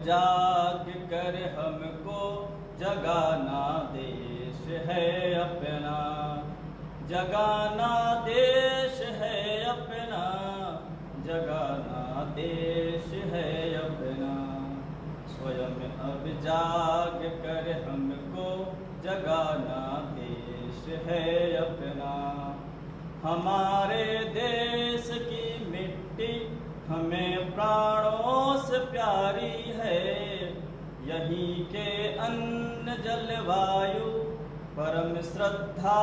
जाग कर हमको जगाना देश है अपना, जगाना देश है अपना, जगाना देश है अपना। स्वयं अब जाग कर हमको जगाना देश है अपना। हमारे देश की मिट्टी हमें प्राणों से प्यारी है, यहीं के अन्न जलवायु परम श्रद्धा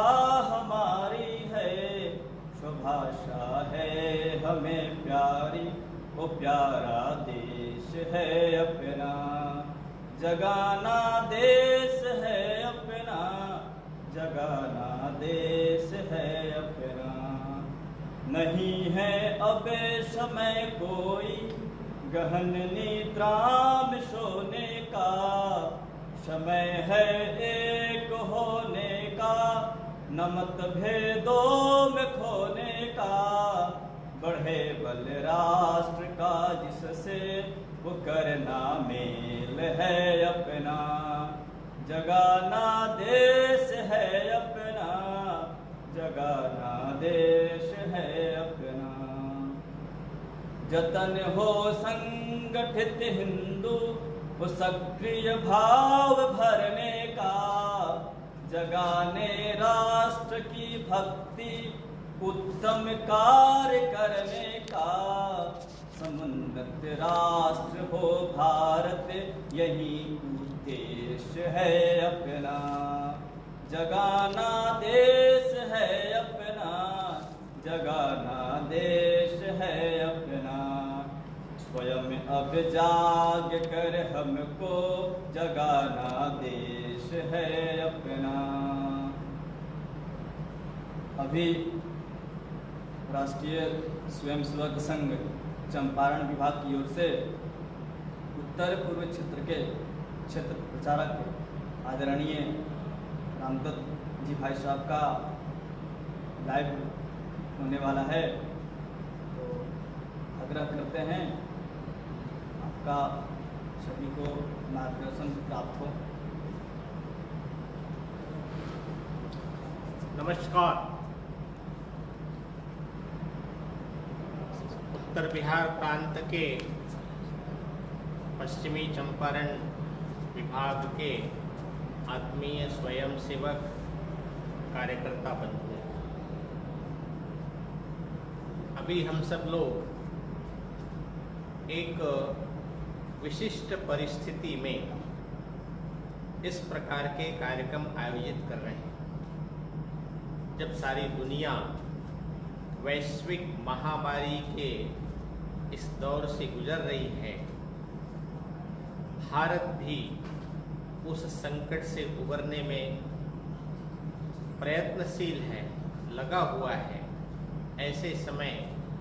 हमारी है। स्वभाषा है हमें प्यारी, वो प्यारा देश है अपना, जगाना देश है अपना, जगाना देश है अपना। नहीं है अब समय कोई गहन निद्रा में सोने का, समय है एक होने का, न मतभेदों में खोने का। बढ़े बल राष्ट्र का जिससे वो करना मेल है अपना, जगाना देश है अपना, जगाना देश है अपना। जतन हो संगठित हिंदू वो सक्रिय भाव भरने का, जगाने राष्ट्र की भक्ति उत्तम कार्य करने का। समुन्नत राष्ट्र हो भारत यही उद्देश्य है अपना, जगाना देश है अपना, जगाना देश है अपना। स्वयं अब जाग कर हमको जगाना देश है अपना। अभी राष्ट्रीय स्वयंसेवक संघ चंपारण विभाग की ओर से उत्तर पूर्व क्षेत्र के क्षेत्र प्रचारक आदरणीय रामदत्त जी भाई साहब का लाइव होने वाला है, तो आग्रह करते हैं आपका सभी को मार्गदर्शन प्राप्त हो। नमस्कार। उत्तर बिहार प्रांत के पश्चिमी चंपारण विभाग के आत्मीय स्वयंसेवक कार्यकर्ता बंधु, अभी हम सब लोग एक विशिष्ट परिस्थिति में इस प्रकार के कार्यक्रम आयोजित कर रहे हैं, जब सारी दुनिया वैश्विक महामारी के इस दौर से गुजर रही है। भारत भी उस संकट से उबरने में प्रयत्नशील है, लगा हुआ है। ऐसे समय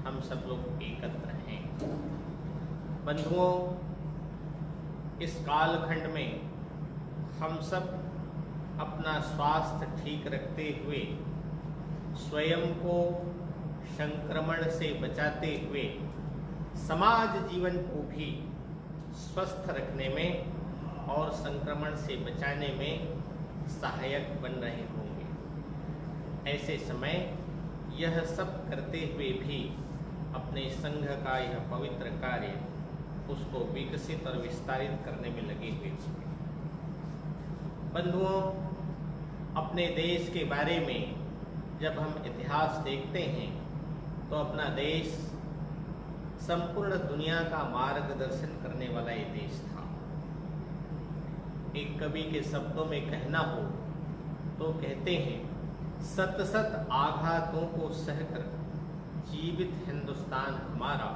हम सब लोग एकत्र हैं। बंधुओं, इस कालखंड में हम सब अपना स्वास्थ्य ठीक रखते हुए, स्वयं को संक्रमण से बचाते हुए, समाज जीवन को भी स्वस्थ रखने में और संक्रमण से बचाने में सहायक बन रहे होंगे। ऐसे समय यह सब करते हुए भी अपने संघ का यह पवित्र कार्य, उसको विकसित और विस्तारित करने में लगे हुए हैं। बंधुओं, अपने देश के बारे में जब हम इतिहास देखते हैं तो अपना देश संपूर्ण दुनिया का मार्गदर्शन करने वाला ये देश था। एक कवि के शब्दों में कहना हो तो कहते हैं, सत सत आघातों को सहकर जीवित हिंदुस्तान हमारा,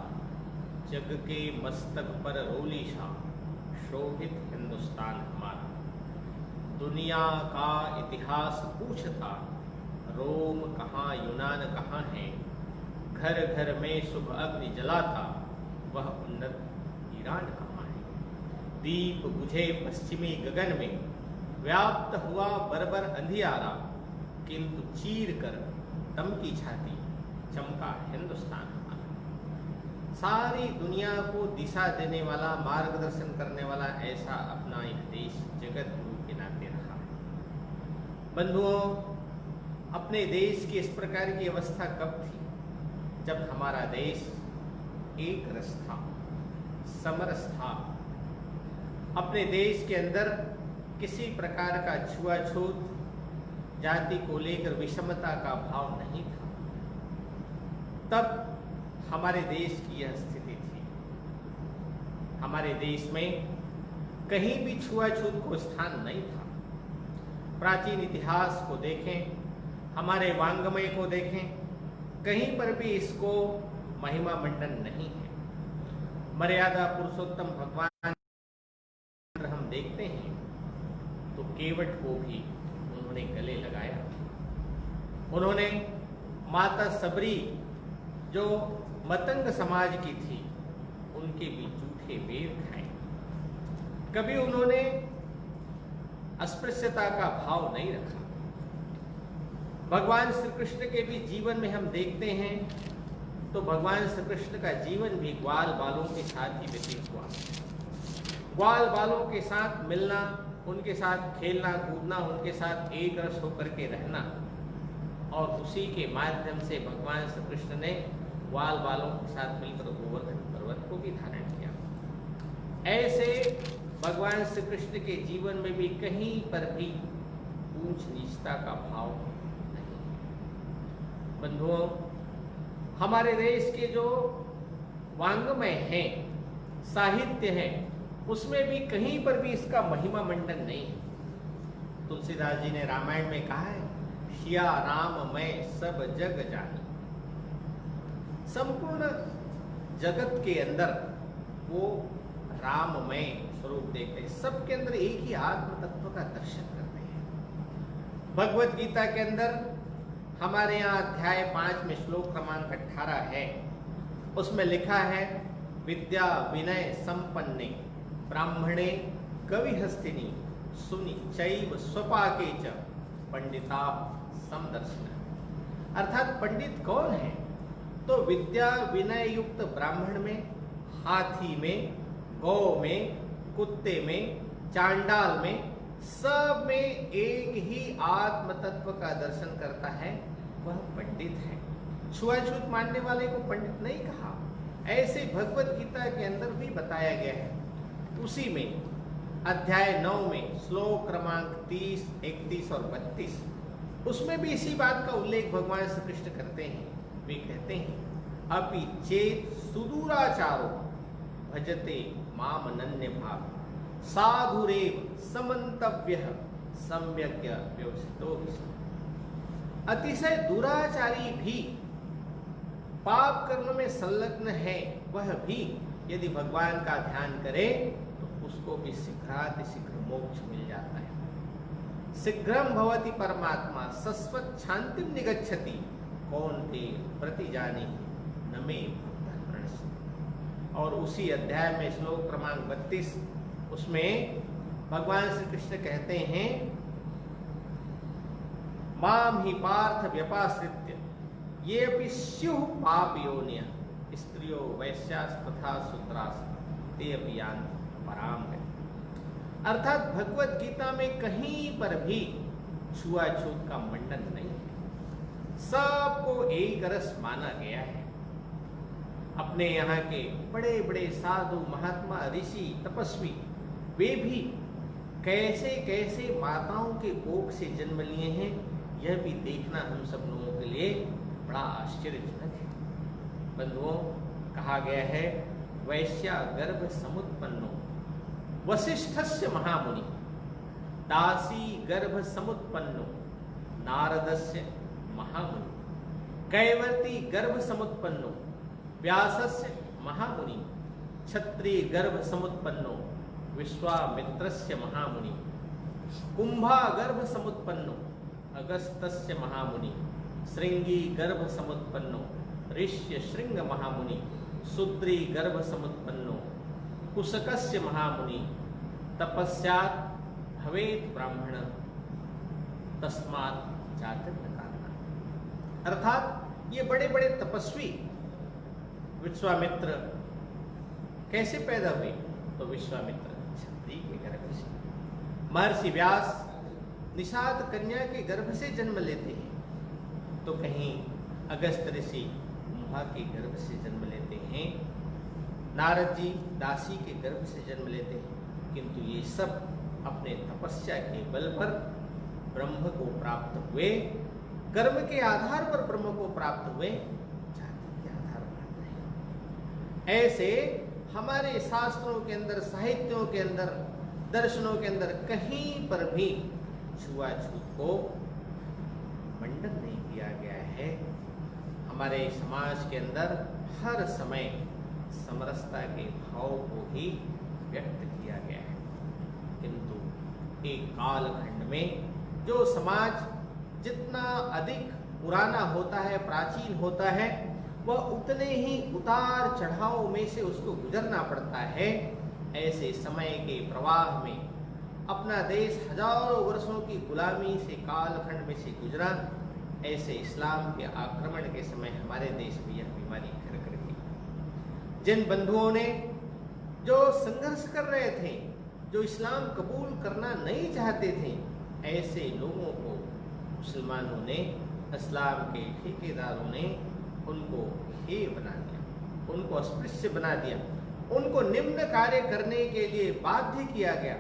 जग के मस्तक पर रोलीशा शोभित हिंदुस्तान हमारा। दुनिया का इतिहास पूछता, रोम कहाँ यूनान कहाँ है, घर घर में शुभ अग्नि जलाता, वह उन्नत ईरान कहाँ है। दीप बुझे पश्चिमी गगन में, व्याप्त हुआ बरबर अंधियारा, किंतु चीर कर दम की छाती चमका हिंदुस्तान हमारा। सारी दुनिया को दिशा देने वाला, मार्गदर्शन करने वाला ऐसा अपना एक देश जगत गुरु के नाते रहा। बंधुओं, अपने देश की इस प्रकार की अवस्था कब थी? जब हमारा देश एक रस था, समरस था। अपने देश के अंदर किसी प्रकार का छुआछूत, जाति को लेकर विषमता का भाव नहीं था। तब हमारे देश की यह स्थिति थी। हमारे देश में कहीं भी छुआछूत को स्थान नहीं था। प्राचीन इतिहास को देखें, हमारे वांग्मय को देखें, कहीं पर भी इसको महिमा मंडन नहीं है। मर्यादा पुरुषोत्तम भगवान हम देखते हैं तो केवट को भी उन्होंने गले लगाया। उन्होंने माता सबरी जो मतंग समाज की थी, उनके भी जूठे बेर खाए। कभी उन्होंने अस्पृश्यता का भाव नहीं रखा। भगवान श्री कृष्ण के भी जीवन में हम देखते हैं तो भगवान श्री कृष्ण का जीवन भी ग्वाल बालों के साथ ही व्यतीत हुआ। ग्वाल बालों के साथ मिलना, उनके साथ खेलना कूदना, उनके साथ एक रस होकर के रहना, और उसी के माध्यम से भगवान श्री कृष्ण ने ग्वाल बालों के साथ मिलकर गोवर्धन पर्वत को भी धारण किया। ऐसे भगवान श्री कृष्ण के जीवन में भी कहीं पर भी ऊंच नीचता का भाव नहीं। बंधुओं, हमारे देश के जो वांग्मय हैं, साहित्य है, उसमें भी कहीं पर भी इसका महिमा मंडन नहीं है। तुलसीदास जी ने रामायण में कहा है, सिया राम मैं सब जग जानी। संपूर्ण जगत के अंदर वो राममय स्वरूप देखते हैं। सबके अंदर एक ही आत्म तत्व का दर्शन करते हैं। भगवत गीता के अंदर हमारे यहाँ अध्याय 5 में श्लोक क्रमांक 18 है। उसमें लिखा है, विद्या विनय संपन्ने ब्राह्मणे कवि हस्तिनी सुनि चैव स्वपाके च पंडिता समदर्शन। अर्थात पंडित कौन है? तो विद्या विनय युक्त ब्राह्मण में, हाथी में, गौ में, कुत्ते में, चांडाल में, सब में एक ही आत्म तत्व का दर्शन करता है, वह पंडित है। छुआछूत मानने वाले को पंडित नहीं कहा। ऐसे भगवत गीता के अंदर भी बताया गया है। उसी में अध्याय 9 में श्लोक क्रमांक 30, 31 और 32, उसमें भी इसी बात का उल्लेख भगवान श्री कृष्ण करते हैं। वे कहते हैं, अपि चेत सुदूराचारो भजते माम नन्य भाव साधुरेव समन्तव्यः सम्यग् व्यवसितो। अतिशय दुराचारी भी, पाप कर्म में संलग्न है, वह भी यदि भगवान का ध्यान करे तो उसको भी शीघ्रातिशीघ्र मोक्ष मिल जाता है। शीघ्रम भवति परमात्मा सस्वत् शांतिम निगच्छति कौन्ते प्रतिजानी न मे भक्तः प्रणश्यति। और उसी अध्याय में श्लोक क्रमांक 32, उसमें भगवान श्री कृष्ण कहते हैं, माम ही पार्थ व्यपाश्रित्य ये अपि स्युः पाप योनिया स्त्रियो वैश्यास तथा शूद्रास ते अपि यान्ति पराम गतिम्। अर्थात भगवत गीता में कहीं पर भी छुआछूत का मंडन नहीं है। सबको एक रस माना गया है। अपने यहाँ के बड़े बड़े साधु महात्मा ऋषि तपस्वी, वे भी कैसे कैसे माताओं के कोख से जन्म लिए हैं, यह भी देखना हम सब लोगों के लिए बड़ा आश्चर्यजनक है। बंधुओं, कहा गया है, वैश्या गर्भ समुत्पन्नो वसिष्ठस्य महामुनि दासी गर्भ समुत्पन्नो नारदस्य महामुनि कैवर्ती गर्भ समुत्पन्नो व्यासस्य महामुनि क्षत्रिय गर्भ समुत्पन्नो विश्वामित्रस्य महामुनि कुंभा गर्भ समुत्पन्नो अगस्त्यस्य महामुनि श्रृंगी गर्भ समुत्पन्नो ऋष्य श्रृंग महामुनि शूद्री गर्भ समुत्पन्नो कुशकस्य महामुनि तपस्यात् भवेत् ब्राह्मण तस्मात् जातिर्न कारणात्। अर्थात ये बड़े बड़े तपस्वी विश्वामित्र कैसे पैदा हुए? तो विश्वामित्र क्षत्रिय के गर्भ से। महर्षि व्यास निषाद कन्या के गर्भ से जन्म लेते हैं, तो कहीं अगस्त ऋषि ब्रह्मा के गर्भ से जन्म लेते हैं, नारद जी दासी के गर्भ से जन्म लेते हैं, किंतु ये सब अपने तपस्या के बल पर ब्रह्म को प्राप्त हुए, कर्म के आधार पर ब्रह्म को प्राप्त हुए, जाति के आधार पर नहीं। ऐसे हमारे शास्त्रों के अंदर, साहित्यों के अंदर, दर्शनों के अंदर कहीं पर भी छुआछूत को मंडन नहीं किया गया है। हमारे समाज के अंदर हर समय समरसता के भाव को ही व्यक्त किया गया है, किंतु एक कालखंड में जो समाज जितना अधिक पुराना होता है, प्राचीन होता है, वह उतने ही उतार चढ़ाव में से उसको गुजरना पड़ता है। ऐसे समय के प्रवाह में अपना देश हजारों वर्षों की गुलामी से, कालखंड में से गुजरा। ऐसे इस्लाम के आक्रमण के समय हमारे देश में यह बीमारी घर कर गई। जिन बंधुओं ने जो संघर्ष कर रहे थे, जो इस्लाम कबूल करना नहीं चाहते थे, ऐसे लोगों को मुसलमानों ने, इस्लाम के ठेकेदारों ने उनको हेय बना दिया, उनको अस्पृश्य बना दिया, उनको निम्न कार्य करने के लिए बाध्य किया गया।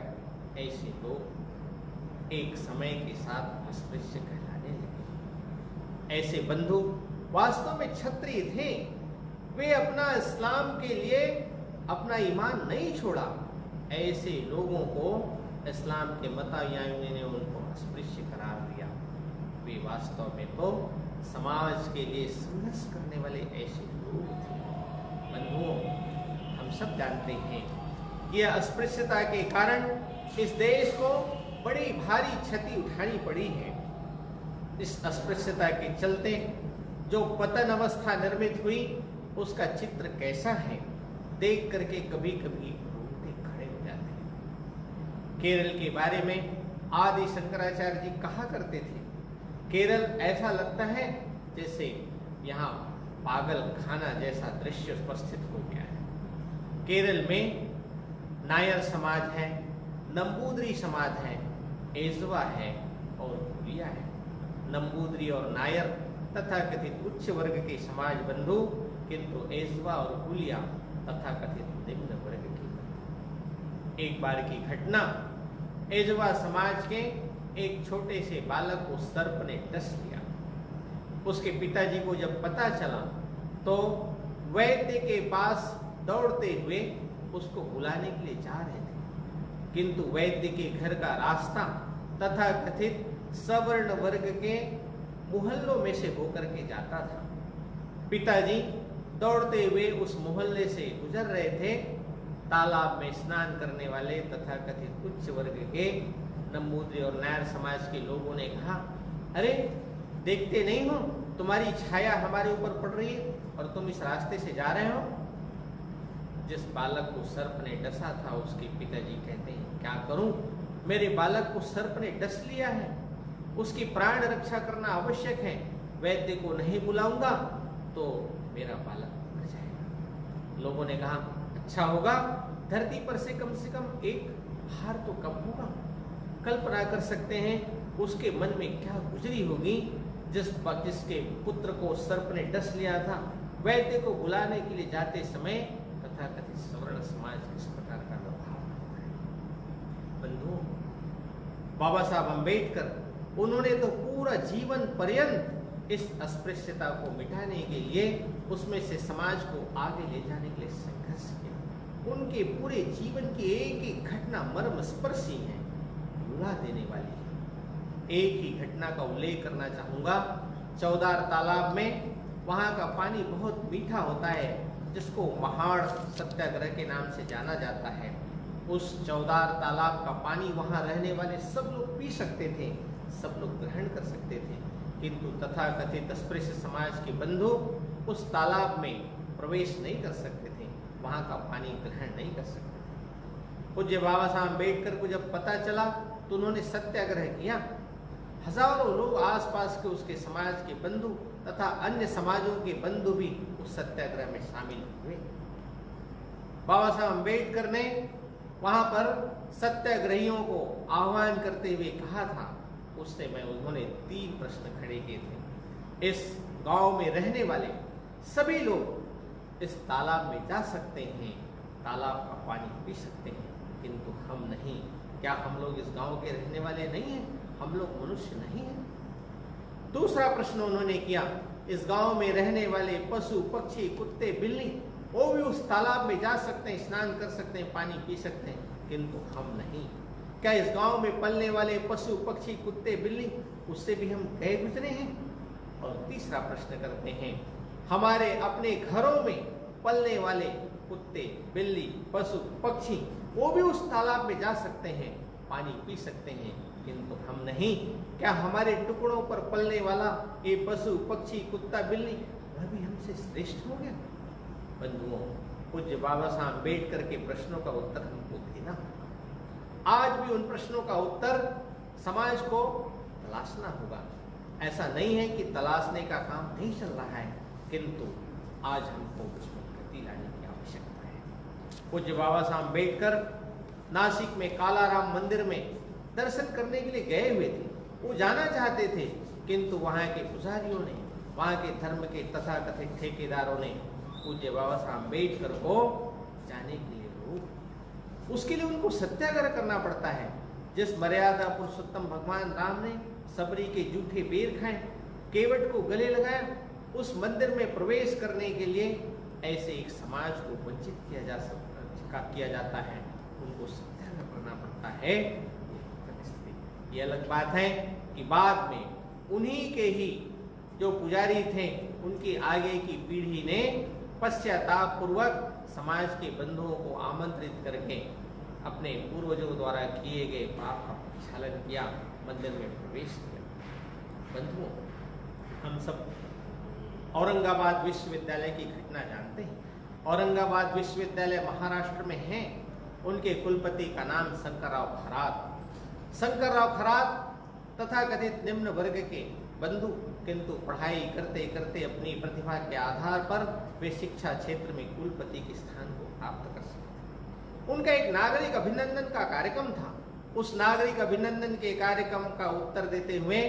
ऐसे लोग एक समय के साथ अस्पृश्य कहलाने लगे। ऐसे बंधु वास्तव में क्षत्रिय थे, वे अपना इस्लाम के लिए अपना ईमान नहीं छोड़ा। ऐसे लोगों को इस्लाम के मतानुयायियों ने उनको अस्पृश्य करार दिया। वे वास्तव में तो समाज के लिए संघर्ष करने वाले ऐसे लोग थे। बंधुओं, हम सब जानते हैं कि अस्पृश्यता के कारण इस देश को बड़ी भारी क्षति उठानी पड़ी है। इस अस्पृश्यता के चलते जो पतन अवस्था निर्मित हुई, उसका चित्र कैसा है, देख करके कभी कभी रोंगटे खड़े हो जाते हैं। केरल के बारे में आदि शंकराचार्य जी कहा करते थे, केरल ऐसा लगता है जैसे यहाँ पागल खाना जैसा दृश्य उपस्थित हो गया है। केरल में नायर समाज है, नंबूदरी समाज है, एजवा है और कुलिया है। नंबूदरी और नायर तथा कथित उच्च वर्ग के समाज बंधु, किंतु एजवा और कुलिया तथा कथित निम्न वर्ग के। एक बार की घटना, एजवा समाज के एक छोटे से बालक को सर्प ने डस लिया। उसके पिताजी को जब पता चला तो वैद्य के पास दौड़ते हुए उसको बुलाने के लिए जा रहे थे, किंतु वैद्य के घर का रास्ता तथा कथित सवर्ण वर्ग के मोहल्लों में से होकर के जाता था। पिताजी दौड़ते हुए उस मोहल्ले से गुजर रहे थे। तालाब में स्नान करने वाले तथा कथित उच्च वर्ग के नंबूदरी और नायर समाज के लोगों ने कहा, अरे देखते नहीं हो, तुम्हारी छाया हमारे ऊपर पड़ रही है और तुम इस रास्ते से जा रहे हो। जिस बालक को सर्प ने डसा था, उसके पिताजी कहते हैं, क्या करूं, मेरे बालक को सर्प ने डस लिया है, उसकी प्राण रक्षा करना आवश्यक है, वैद्य को नहीं बुलाऊंगा तो मेरा बालक मर जाएगा। लोगों ने कहा, अच्छा होगा धरती पर से कम एक हार तो कम होगा। कल्पना कर सकते हैं उसके मन में क्या गुजरी होगी जिसके पुत्र को सर्प ने डस लिया था। वैद्य को बुलाने के लिए जाते समय तथा कथित सवर्ण समाज किस प्रकार का व्यवहार करता है। बंधुओं, बाबा साहब अम्बेडकर, उन्होंने तो पूरा जीवन पर्यंत इस अस्पृश्यता को मिटाने के लिए, उसमें से समाज को आगे ले जाने के लिए संघर्ष किया। उनके पूरे जीवन की एक एक घटना मर्मस्पर्शी है, रुला देने वाली है। एक ही घटना का उल्लेख करना चाहूंगा। चौदार तालाब में, वहां का पानी बहुत मीठा होता है, जिसको महाड़ सत्याग्रह के नाम से जाना जाता है। उस चौदार तालाब का पानी वहां रहने वाले सब लोग पी सकते थे, सब लोग ग्रहण कर सकते थे, किंतु तथाकथित अस्पृश्य समाज के बंधु उस तालाब में प्रवेश नहीं कर सकते थे, वहां का पानी ग्रहण नहीं कर सकते थे। पूज्य बाबा साहब अम्बेडकर को जब पता चला तो उन्होंने सत्याग्रह किया। हजारों लोग आसपास के उसके समाज के बंधु तथा अन्य समाजों के बंधु भी उस सत्याग्रह में शामिल हुए। बाबा साहब अम्बेडकर ने वहां पर सत्याग्रहियों को आह्वान करते हुए कहा था, उस समय उन्होंने 3 प्रश्न खड़े किए थे। इस गांव में रहने वाले सभी लोग इस तालाब में जा सकते हैं, तालाब का पानी पी सकते हैं, किंतु हम नहीं। क्या हम लोग इस गांव के रहने वाले नहीं हैं? हम लोग मनुष्य नहीं हैं? दूसरा प्रश्न उन्होंने किया, इस गांव में रहने वाले पशु पक्षी कुत्ते बिल्ली वो भी उस तालाब में जा सकते हैं, स्नान कर सकते हैं, पानी पी सकते हैं, किंतु हम नहीं। क्या इस गांव में पलने वाले पशु पक्षी कुत्ते बिल्ली उससे भी हम गए गुजरे हैं? और तीसरा प्रश्न करते हैं, हमारे अपने घरों में पलने वाले कुत्ते बिल्ली पशु पक्षी वो भी उस तालाब में जा सकते हैं, पानी पी सकते हैं, किंतु हम नहीं। क्या हमारे टुकड़ों पर पलने वाला ये पशु पक्षी कुत्ता बिल्ली वह भी हमसे श्रेष्ठ हो गया? बंधुओं, पूज्य बाबा साहब अम्बेडकर के प्रश्नों का उत्तर हमको देना होगा। आज भी उन प्रश्नों का उत्तर समाज को तलाशना होगा। ऐसा नहीं है कि तलाशने का काम नहीं चल रहा है, किंतु आज हमको उसमें गति लाने की आवश्यकता है। पूज्य बाबा साहब अम्बेडकर नासिक में कालाराम मंदिर में दर्शन करने के लिए गए हुए थे। वो जाना चाहते थे, किंतु वहाँ के पुजारियों ने, वहाँ के धर्म के तथाकथित ठेकेदारों ने पूज्य बाबा साहब अम्बेडकर को जाने के लिए रोक। उसके लिए उनको सत्याग्रह करना पड़ता है। जिस मर्यादा पुरुषोत्तम भगवान राम ने सबरी के जूठे बेर खाए, केवट को गले लगाया, उस मंदिर में प्रवेश करने के लिए ऐसे एक समाज को वंचित किया जाता है, उनको सत्याग्रह करना पड़ता है। ये अलग बात है कि बाद में उन्हीं के ही जो पुजारी थे उनकी आगे की पीढ़ी ने पश्चाताप पूर्वक समाज के बंधुओं को आमंत्रित करके अपने पूर्वजों द्वारा किए गए पाप का प्रक्षालन किया, मंदिर में प्रवेश किया। बंधुओं, हम सब औरंगाबाद विश्वविद्यालय की घटना जानते हैं। औरंगाबाद विश्वविद्यालय महाराष्ट्र में है। उनके कुलपति का नाम शंकरराव खरात। शंकरराव खरात तथाकथित निम्न वर्ग के बंधु, किंतु पढ़ाई करते करते अपनी प्रतिभा के आधार पर वे शिक्षा क्षेत्र में कुलपति के स्थान को प्राप्त कर सके। उनका एक नागरिक अभिनंदन का कार्यक्रम था। उस नागरिक अभिनंदन के कार्यक्रम का उत्तर देते हुए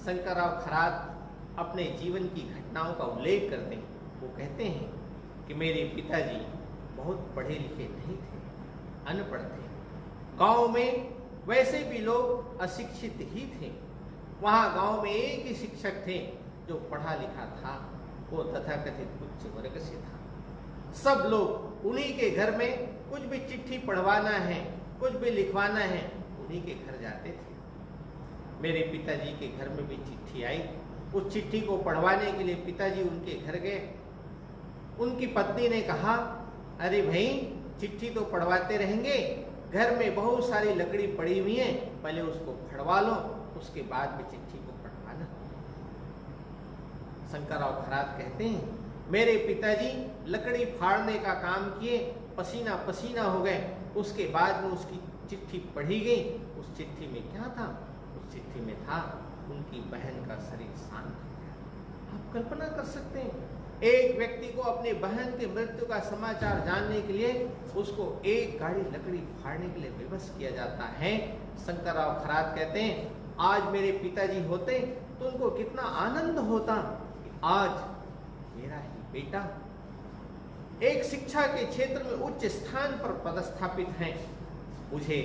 शंकरराव खरात अपने जीवन की घटनाओं का उल्लेख करते हैं। वो कहते हैं कि मेरे पिताजी बहुत पढ़े लिखे नहीं थे, अनपढ़ थे। गांव में वैसे भी लोग अशिक्षित ही थे। वहाँ गांव में एक ही शिक्षक थे जो पढ़ा लिखा था, वो तथाकथित उच्च वर्ग से था। सब लोग उन्हीं के घर में कुछ भी चिट्ठी पढ़वाना है, कुछ भी लिखवाना है, उन्हीं के घर जाते थे। मेरे पिताजी के घर में भी चिट्ठी आई। उस चिट्ठी को पढ़वाने के लिए पिताजी उनके घर गए। उनकी पत्नी ने कहा, अरे भाई, चिट्ठी तो पढ़वाते रहेंगे, घर में बहुत सारी लकड़ी पड़ी हुई है, पहले उसको फड़वा लो, उसके बाद में चिट्ठी को पढ़वाना। शंकरराव खरात कहते हैं, मेरे पिताजी लकड़ी फाड़ने का काम किए, पसीना पसीना हो गए। उसके बाद में उसकी चिट्ठी पढ़ी गई। उस चिट्ठी में क्या था? उस चिट्ठी में था उनकी बहन का शरीर शांत हो गया। आप कल्पना कर सकते हैं, एक व्यक्ति को अपनी बहन की मृत्यु का समाचार जानने के लिए उसको एक गाड़ी लकड़ी फाड़ने के लिए विवश किया जाता है। शंकरराव खरात कहते हैं, आज मेरे पिताजी होते तो उनको कितना आनंद होता कि आज मेरा ही बेटा एक शिक्षा के क्षेत्र में उच्च स्थान पर पदस्थापित है। मुझे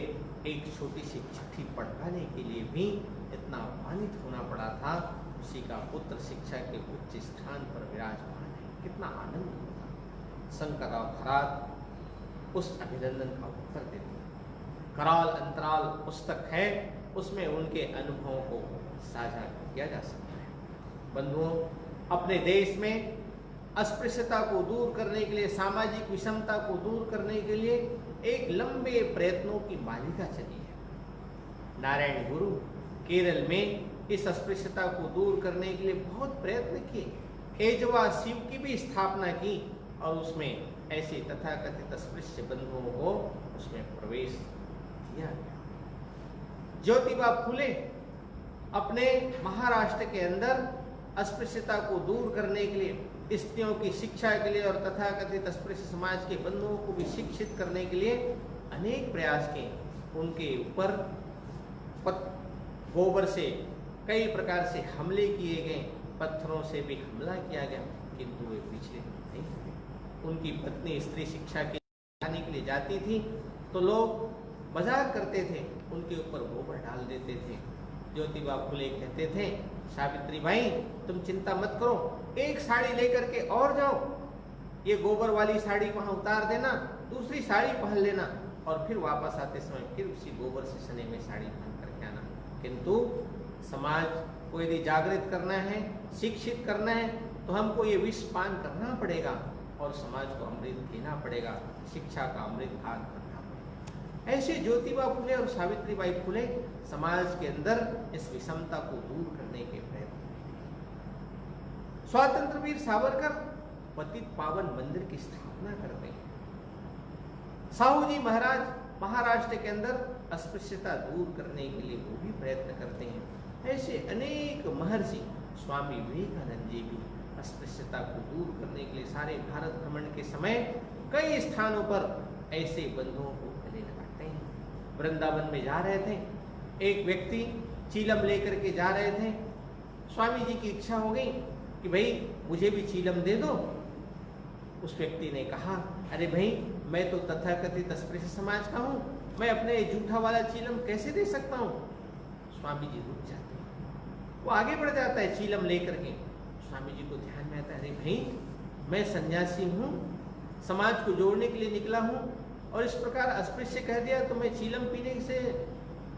एक छोटी सी चिट्ठी पढ़वाने के लिए भी इतना अपमानित होना पड़ा था। उसी का पुत्र शिक्षा के उच्च स्थान पर विराजमान है, कितना आनंद होता। शंकरराव खरात उस अभिनंदन का उत्तर देते हैं। कराल अंतराल पुस्तक है, उसमें उनके अनुभवों को साझा किया जा सकता है। बंधुओं, अपने देश में अस्पृश्यता को दूर करने के लिए, सामाजिक विषमता को दूर करने के लिए एक लंबे प्रयत्नों की मालिका चली है। नारायण गुरु केरल में इस अस्पृश्यता को दूर करने के लिए बहुत प्रयत्न किए। एजवा शिव की भी स्थापना की और उसमें ऐसे तथाकथित अस्पृश्य बंधुओं को उसमें प्रवेश दिया गया। ज्योतिबा फुले अपने महाराष्ट्र के अंदर अस्पृश्यता को दूर करने के लिए, स्त्रियों की शिक्षा के लिए और तथाकथित अस्पृश्य समाज के बंधुओं को भी शिक्षित करने के लिए अनेक प्रयास किए। उनके ऊपर गोबर से कई प्रकार से हमले किए गए, पत्थरों से भी हमला किया गया, किंतु वे पिछले नहीं हुए। उनकी पत्नी स्त्री शिक्षा के जाने के लिए जाती थी तो लोग मजाक करते थे, उनके ऊपर गोबर डाल देते थे। ज्योतिबा फुले कहते थे, सावित्री बाई तुम चिंता मत करो, एक साड़ी लेकर के और जाओ, ये गोबर वाली साड़ी वहां उतार देना, दूसरी साड़ी पहन लेना और फिर वापस आते समय फिर उसी गोबर से सने में साड़ी पहन करके आना। किंतु समाज को यदि जागृत करना है, शिक्षित करना है, तो हमको ये विष पान करना पड़ेगा और समाज को अमृत देना पड़ेगा, शिक्षा का अमृत पान करना पड़ेगा। ऐसे ज्योतिबा फुले और सावित्री बाई फुले समाज के अंदर इस विषमता को दूर करने के प्रयत्न। स्वतंत्र वीर सावरकर पतित पावन मंदिर की स्थापना करते हैं। साहू जी महाराज महाराष्ट्र के अंदर अस्पृश्यता दूर करने के लिए वो भी प्रयत्न करते हैं। ऐसे अनेक महर्षि, स्वामी विवेकानंद जी भी अस्पृश्यता को दूर करने के लिए सारे भारत भ्रमण के समय कई स्थानों पर ऐसे बंधुओं को गले लगाते हैं। वृंदावन में जा रहे थे, एक व्यक्ति चीलम लेकर के जा रहे थे। स्वामी जी की इच्छा हो गई कि भाई मुझे भी चीलम दे दो। उस व्यक्ति ने कहा, अरे भाई मैं तो तथाकथित अस्पृश्य समाज का हूँ, मैं अपने जूठा वाला चीलम कैसे दे सकता हूँ। स्वामी जी रुक जाते हैं, वो आगे बढ़ जाता है चीलम लेकर के। स्वामी जी को ध्यान में आता है, अरे भाई मैं सन्यासी हूँ, समाज को जोड़ने के लिए निकला हूँ और इस प्रकार अस्पृश्य कह दिया तो मैं चीलम पीने से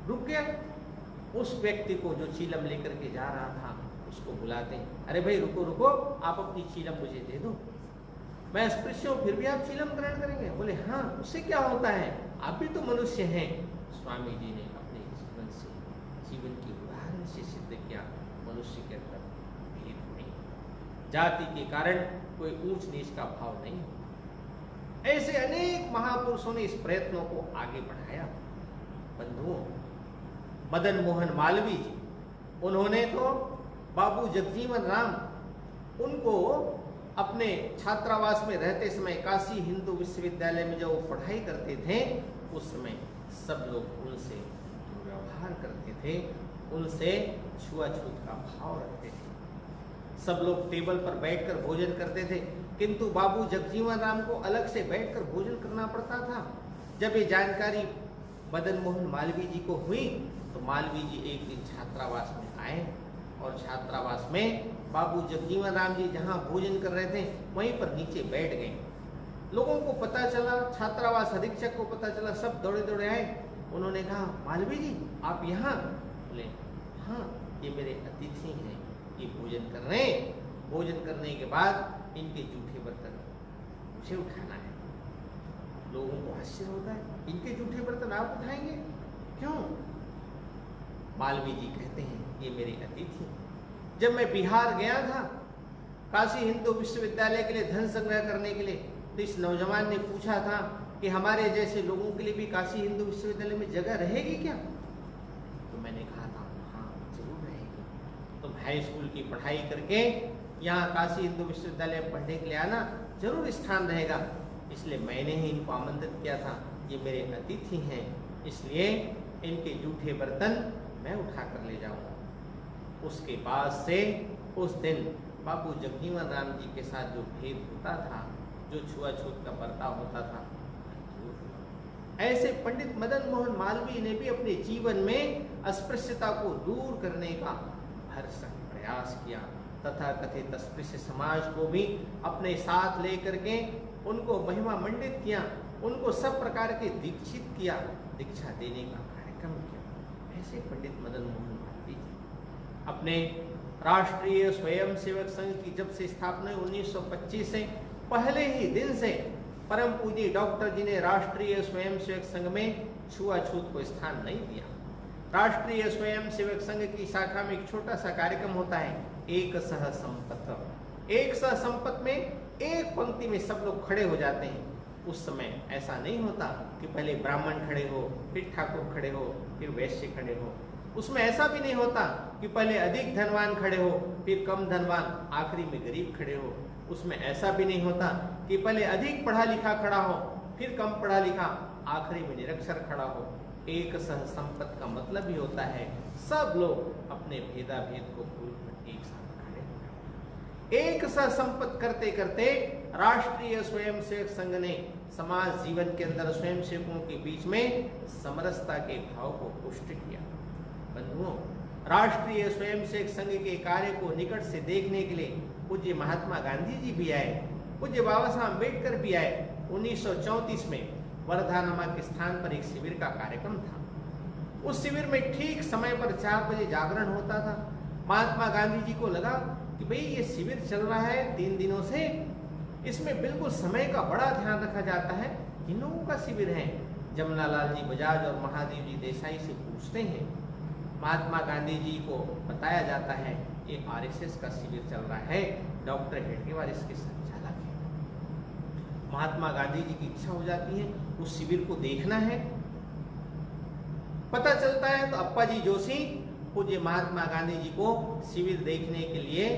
रुक गया। उस व्यक्ति को जो चीलम लेकर के जा रहा था उसको बुलाते हैं, अरे भाई रुको रुको, आप अपनी चीलम मुझे दे दो, मैं अस्पृश्य हूँ फिर भी आप चीलम ग्रहण करेंगे। बोले हाँ, उससे क्या होता है, आप भी तो मनुष्य हैं। स्वामी जी ने अपने जीवन से, जीवन की उदाहरण से सिद्ध किया, मनुष्य के अंदर भेद नहीं, जाति के कारण कोई ऊंच नीच का भाव नहीं होता। ऐसे अनेक महापुरुषों ने इस प्रयत्नों को आगे बढ़ाया। बंधुओं, मदन मोहन मालवीय जी, उन्होंने तो बाबू जगजीवन राम, उनको अपने छात्रावास में रहते समय काशी हिंदू विश्वविद्यालय में जब वो पढ़ाई करते थे उस समय सब लोग उनसे दुर्व्यवहार करते थे, उनसे छुआछूत का भाव रखते थे। सब लोग टेबल पर बैठकर भोजन करते थे, किंतु बाबू जगजीवन राम को अलग से बैठकर भोजन करना पड़ता था। जब ये जानकारी मदन मोहन मालवीय जी को हुई तो मालवीय जी एक दिन छात्रावास में आए और छात्रावास में बाबू जगजीवन राम जी जहाँ भोजन कर रहे थे वहीं पर नीचे बैठ गए। लोगों को पता चला, छात्रावास अधीक्षक को पता चला, सब दौड़े दौड़े आए। उन्होंने कहा, मालवीय जी आप यहाँ? बोले हाँ, ये मेरे अतिथि हैं, ये भोजन कर रहे हैं, भोजन करने के बाद इनके जूठे बर्तन मुझे उठाना है। लोगों को आश्चर्य होता है, इनके जूठे बर्तन आप उठाएंगे, क्यों? मालवीय जी कहते हैं, ये मेरे अतिथि हैं। जब मैं बिहार गया था काशी हिंदू विश्वविद्यालय के लिए धन संग्रह करने के लिए, तो इस नौजवान ने पूछा था कि हमारे जैसे लोगों के लिए भी काशी हिंदू विश्वविद्यालय में जगह रहेगी क्या? तो मैंने कहा था हाँ जरूर रहेगी, तुम हाई स्कूल की पढ़ाई करके यहाँ काशी हिंदू विश्वविद्यालय में पढ़ने के लिए आना, जरूर स्थान रहेगा। इसलिए मैंने ही इनको आमंत्रित किया था, ये मेरे अतिथि हैं, इसलिए इनके जूठे बर्तन मैं उठा कर ले जाऊंगा। उसके बाद से उस दिन बाबू जगजीवन राम जी के साथ जो भेद होता था, जो छुआछूत का बर्ताव होता था, ऐसे पंडित मदन मोहन मालवीय ने भी अपने जीवन में अस्पृश्यता को दूर करने का भरसक प्रयास किया तथा कथित अस्पृश्य समाज को भी अपने साथ लेकर के उनको महिमा मंडित किया, उनको सब प्रकार के दीक्षित किया, दीक्षा देने का कार्यक्रम किया। ऐसे पंडित मदन मोहन मालवीय जी अपने राष्ट्रीय स्वयंसेवक संघ की जब से स्थापना 1925 से पहले ही दिन से परम पूज्य डॉक्टर जी ने राष्ट्रीय स्वयंसेवक संघ में छुआछूत को स्थान नहीं दिया। राष्ट्रीय स्वयंसेवक संघ की शाखा में एक छोटा सा कार्यक्रम होता है, एक सह संपत। एक सह संपत में एक पंक्ति में सब लोग खड़े हो जाते हैं। उस समय ऐसा नहीं होता कि पहले ब्राह्मण खड़े हो, फिर ठाकुर खड़े हो, फिर वैश्य खड़े हो। उसमें ऐसा भी नहीं होता कि पहले अधिक धनवान खड़े हो, फिर कम धनवान, आखिरी में गरीब खड़े हो। उसमें ऐसा भी नहीं होता कि पहले अधिक पढ़ा लिखा खड़ा हो, फिर कम पढ़ा लिखा, आखिरी में निरक्षर खड़ा हो। एक सह संपत्ति का मतलब ही होता है सब लोग अपने भेदाभेद को भूलकर एक साथ खड़े हो। एक सह संपत्ति करते करते राष्ट्रीय स्वयंसेवक संघ ने समाज जीवन के अंदर स्वयंसेवकों के बीच में समरसता के भाव को पुष्ट किया। बंधुओं, राष्ट्रीय स्वयंसेवक संघ के कार्य को निकट से देखने के लिए पूज्य महात्मा गांधी जी भी आए, पूज्य बाबा साहब अम्बेडकर भी आए। 1934 में वर्धा नामक के स्थान पर एक शिविर का कार्यक्रम था। उस शिविर में ठीक समय पर 4 बजे जागरण होता था। महात्मा गांधी जी को लगा कि भाई ये शिविर चल रहा है 3 दिनों से, इसमें बिल्कुल समय का बड़ा ध्यान रखा जाता है। इन लोगों का शिविर है। जमनालाल जी बजाज और महादेव जी देसाई से पूछते हैं। महात्मा गांधी जी को बताया जाता है ये आरएसएस का शिविर चल रहा है, डॉक्टर हेडगेवार इसके संचालक हैं। महात्मा गांधी जी की इच्छा हो जाती है उस शिविर को देखना है। पता चलता है तो अप्पा जी जोशी पूज्य महात्मा गांधी जी को शिविर देखने के लिए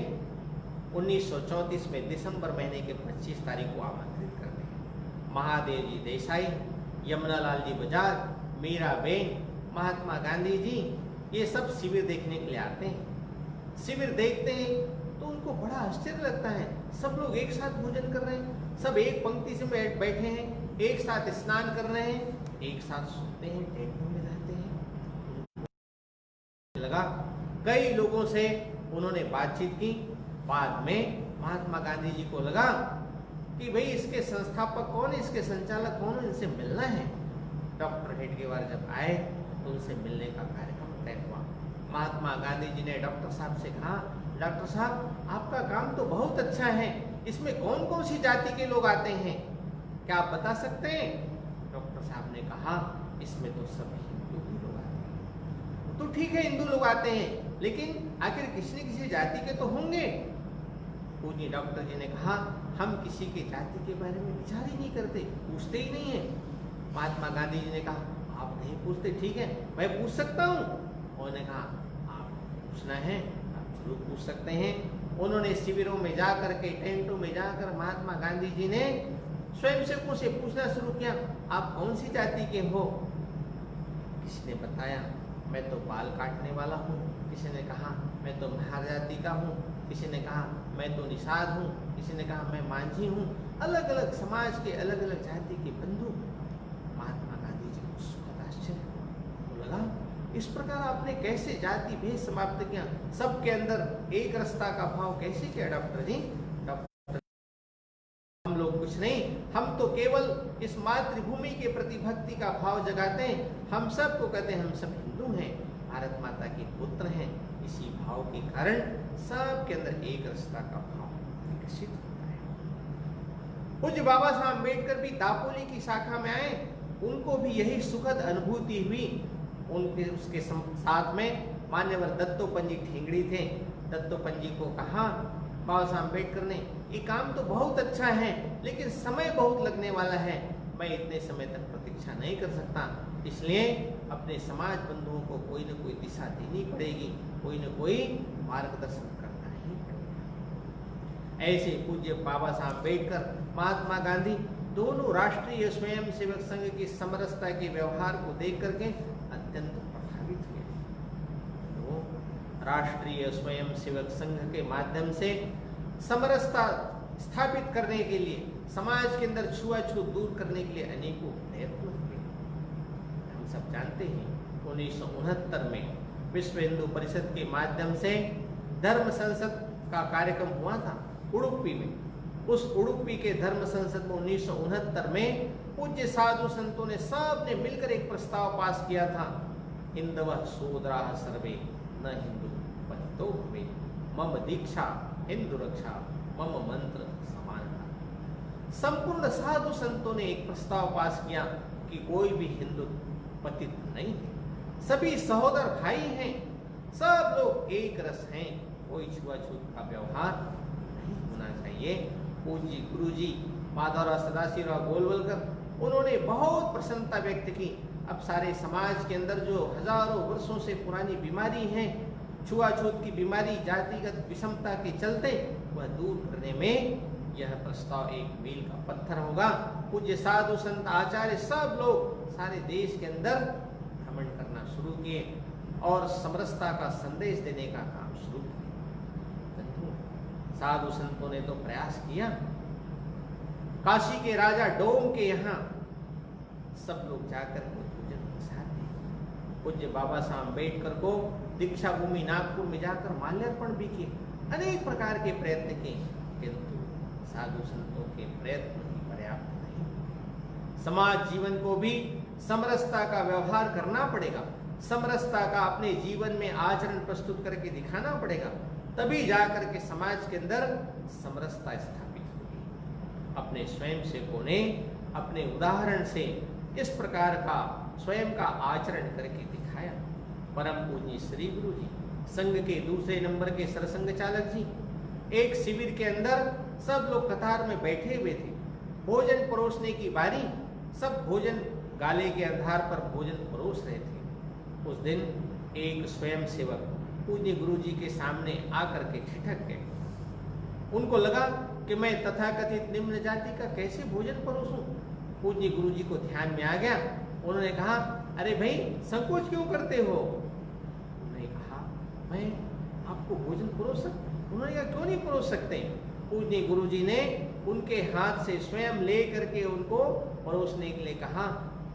1934 में दिसंबर महीने के 25 तारीख को आमंत्रित करते हैं। महादेव जी देसाई, यमुनालाल जी बजाज, मीराबेन, महात्मा गांधी जी ये सब शिविर देखने के लिए आते हैं। शिविर देखते हैं तो उनको बड़ा आश्चर्य लगता है। सब लोग एक साथ भोजन कर रहे हैं, सब एक पंक्ति से बैठे हैं, एक साथ स्नान कर रहे हैं, एक साथ सोते हैं, टेंटों में रहते हैं। लगा कई लोगों से उन्होंने बातचीत की। बाद में महात्मा गांधी जी को लगा कि भाई इसके संस्थापक कौन है, इसके संचालक कौन है, इनसे मिलना है। डॉक्टर हेडगेवार जब आए तो उनसे मिलने का कार्यक्रम तय हुआ। महात्मा गांधी जी ने डॉक्टर साहब से कहा, डॉक्टर साहब आपका काम तो बहुत अच्छा है, इसमें कौन कौन सी जाति के लोग आते हैं, क्या आप बता सकते हैं? डॉक्टर साहब ने कहा इसमें तो सभी हिंदू ही लोग आते हैं। तो ठीक है हिंदू लोग आते हैं, लेकिन आखिर किसी न किसी जाति के तो होंगे। पूज्य डॉक्टर जी ने कहा हम किसी के जाति के बारे में विचार ही नहीं करते, पूछते ही नहीं है। महात्मा गांधी जी ने कहा आप नहीं पूछते, ठीक है मैं पूछ सकता हूँ। उन्होंने कहा आप पूछना है आप जरूर पूछ सकते हैं। उन्होंने शिविरों में जाकर के, टेंटों में जाकर महात्मा गांधी जी ने स्वयंसेवकों से पूछना शुरू किया आप कौन सी जाति के हो। किसी ने बताया मैं तो बाल काटने वाला हूँ, किसी ने कहा मैं तो महार जाति का हूँ, किसी ने कहा मैं तो निषाद हूँ, किसी ने कहा मैं मांझी हूँ। अलग अलग समाज के अलग अलग जाति के बंधु। महात्मा गांधी जी को सुखद आश्चर्य लगा, इस प्रकार आपने कैसे जाति भेद समाप्त किया, सबके अंदर एक रस्ता का भाव कैसे किया डॉक्टर जी? डॉक्टर हम लोग कुछ नहीं, हम तो केवल इस मातृभूमि के प्रति भक्ति का भाव जगाते हैं। हम सबको कहते हैं हम सब हिंदू हैं, भारत माता के पुत्र हैं। इसी भाव के कारण सबके अंदर एक रस्ता का भाव विकसित होता है। पूज्य बाबा साहब अम्बेडकर भी दापोली की शाखा में आए, उनको भी यही सुखद अनुभूति हुई। उनके उसके साथ में मान्यवर दत्तोपंत जी ठेंगड़ी थे। दत्तोपंत जी को कहा बाबा साहब अम्बेडकर ने ये काम तो बहुत अच्छा है लेकिन समय बहुत लगने वाला है, मैं इतने समय तक प्रतीक्षा नहीं कर सकता, इसलिए अपने समाज बंधुओं को कोई न कोई दिशा देनी पड़ेगी, कोई न कोई मार्गदर्शन करना ही पड़ेगा। ऐसे पूज्य बाबा साहब अम्बेडकर, महात्मा गांधी दोनों राष्ट्रीय स्वयंसेवक संघ की समरसता के व्यवहार को देख करके अत्यंत प्रभावित हुए। तो राष्ट्रीय स्वयंसेवक संघ के माध्यम से समरसता स्थापित करने के लिए, समाज के अंदर छुआछूत दूर करने के लिए अनेकों प्रयत्न हुए। हम सब जानते हैं 1969 में विश्व हिंदू परिषद के माध्यम से धर्म संसद का कार्यक्रम हुआ था उडुपी में। उस उडुपी के धर्म संसद में 1969 में पूज्य साधु संतों ने सब ने मिलकर एक प्रस्ताव पास किया था, हिंदवः शूद्राः सर्वे न हिंदू पतितो भवे, मम दीक्षा हिंदू रक्षा, मम मंत्र समानता। संपूर्ण साधु संतों ने एक प्रस्ताव पास किया कि कोई भी हिंदू पतित नहीं है, सभी सहोदर भाई हैं, सब लोग एक रस हैं, कोई छुआछूत का व्यवहार नहीं होना चाहिए। पूज्य गुरुजी माधवराव सदाशिवराव गोलवलकर उन्होंने बहुत प्रसन्नता व्यक्त की। अब सारे समाज के अंदर जो हजारों वर्षों से पुरानी बीमारी है, छुआछूत की बीमारी, जातिगत विषमता के चलते, वह दूर करने में यह प्रस्ताव एक मील का पत्थर होगा। पूज्य साधु संत आचार्य सब लोग सारे देश के अंदर भ्रमण करना शुरू किए और समरसता का संदेश देने का काम शुरू किया। साधु संतों ने तो प्रयास किया। काशी के राजा डोम के यहाँ सब लोग जाकर के पूजन प्रसाद दिए। पूज्य बाबा साहब अम्बेडकर को दीक्षा भूमि नागपुर में जाकर माल्यार्पण भी किए। अनेक प्रकार के प्रयत्न किए, किंतु साधु संतों के प्रयत्न ही पर्याप्त नहीं। समाज जीवन को भी समरसता का व्यवहार करना पड़ेगा, समरसता का अपने जीवन में आचरण प्रस्तुत करके दिखाना पड़ेगा, तभी जाकर के समाज के अंदर समरसता स्थापित होगी। अपने स्वयं सेवकों ने अपने उदाहरण से इस प्रकार का स्वयं का आचरण करके दिखाया। परम पूज्य श्री गुरु जी, संघ के दूसरे नंबर के सरसंघ चालक जी, एक शिविर के अंदर सब लोग कतार में बैठे हुए थे। भोजन परोसने की बारी, सब भोजन गाले के आधार पर भोजन परोस रहे थे। उस दिन एक स्वयं सेवक पूज्य गुरु जी के सामने आकर के ठिठक गए। उनको लगा कि मैं तथाकथित निम्न जाति का कैसे भोजन परोसूं। पूज्य गुरु जी को ध्यान में आ गया। उन्होंने कहा, अरे भाई संकोच क्यों करते हो? उन्होंने कहा, मैं आपको भोजन परोस सकता। उन्होंने कहा, क्यों नहीं परोस सकते? पूज्य गुरु जी ने उनके हाथ से स्वयं ले करके उनको परोसने के लिए कहा,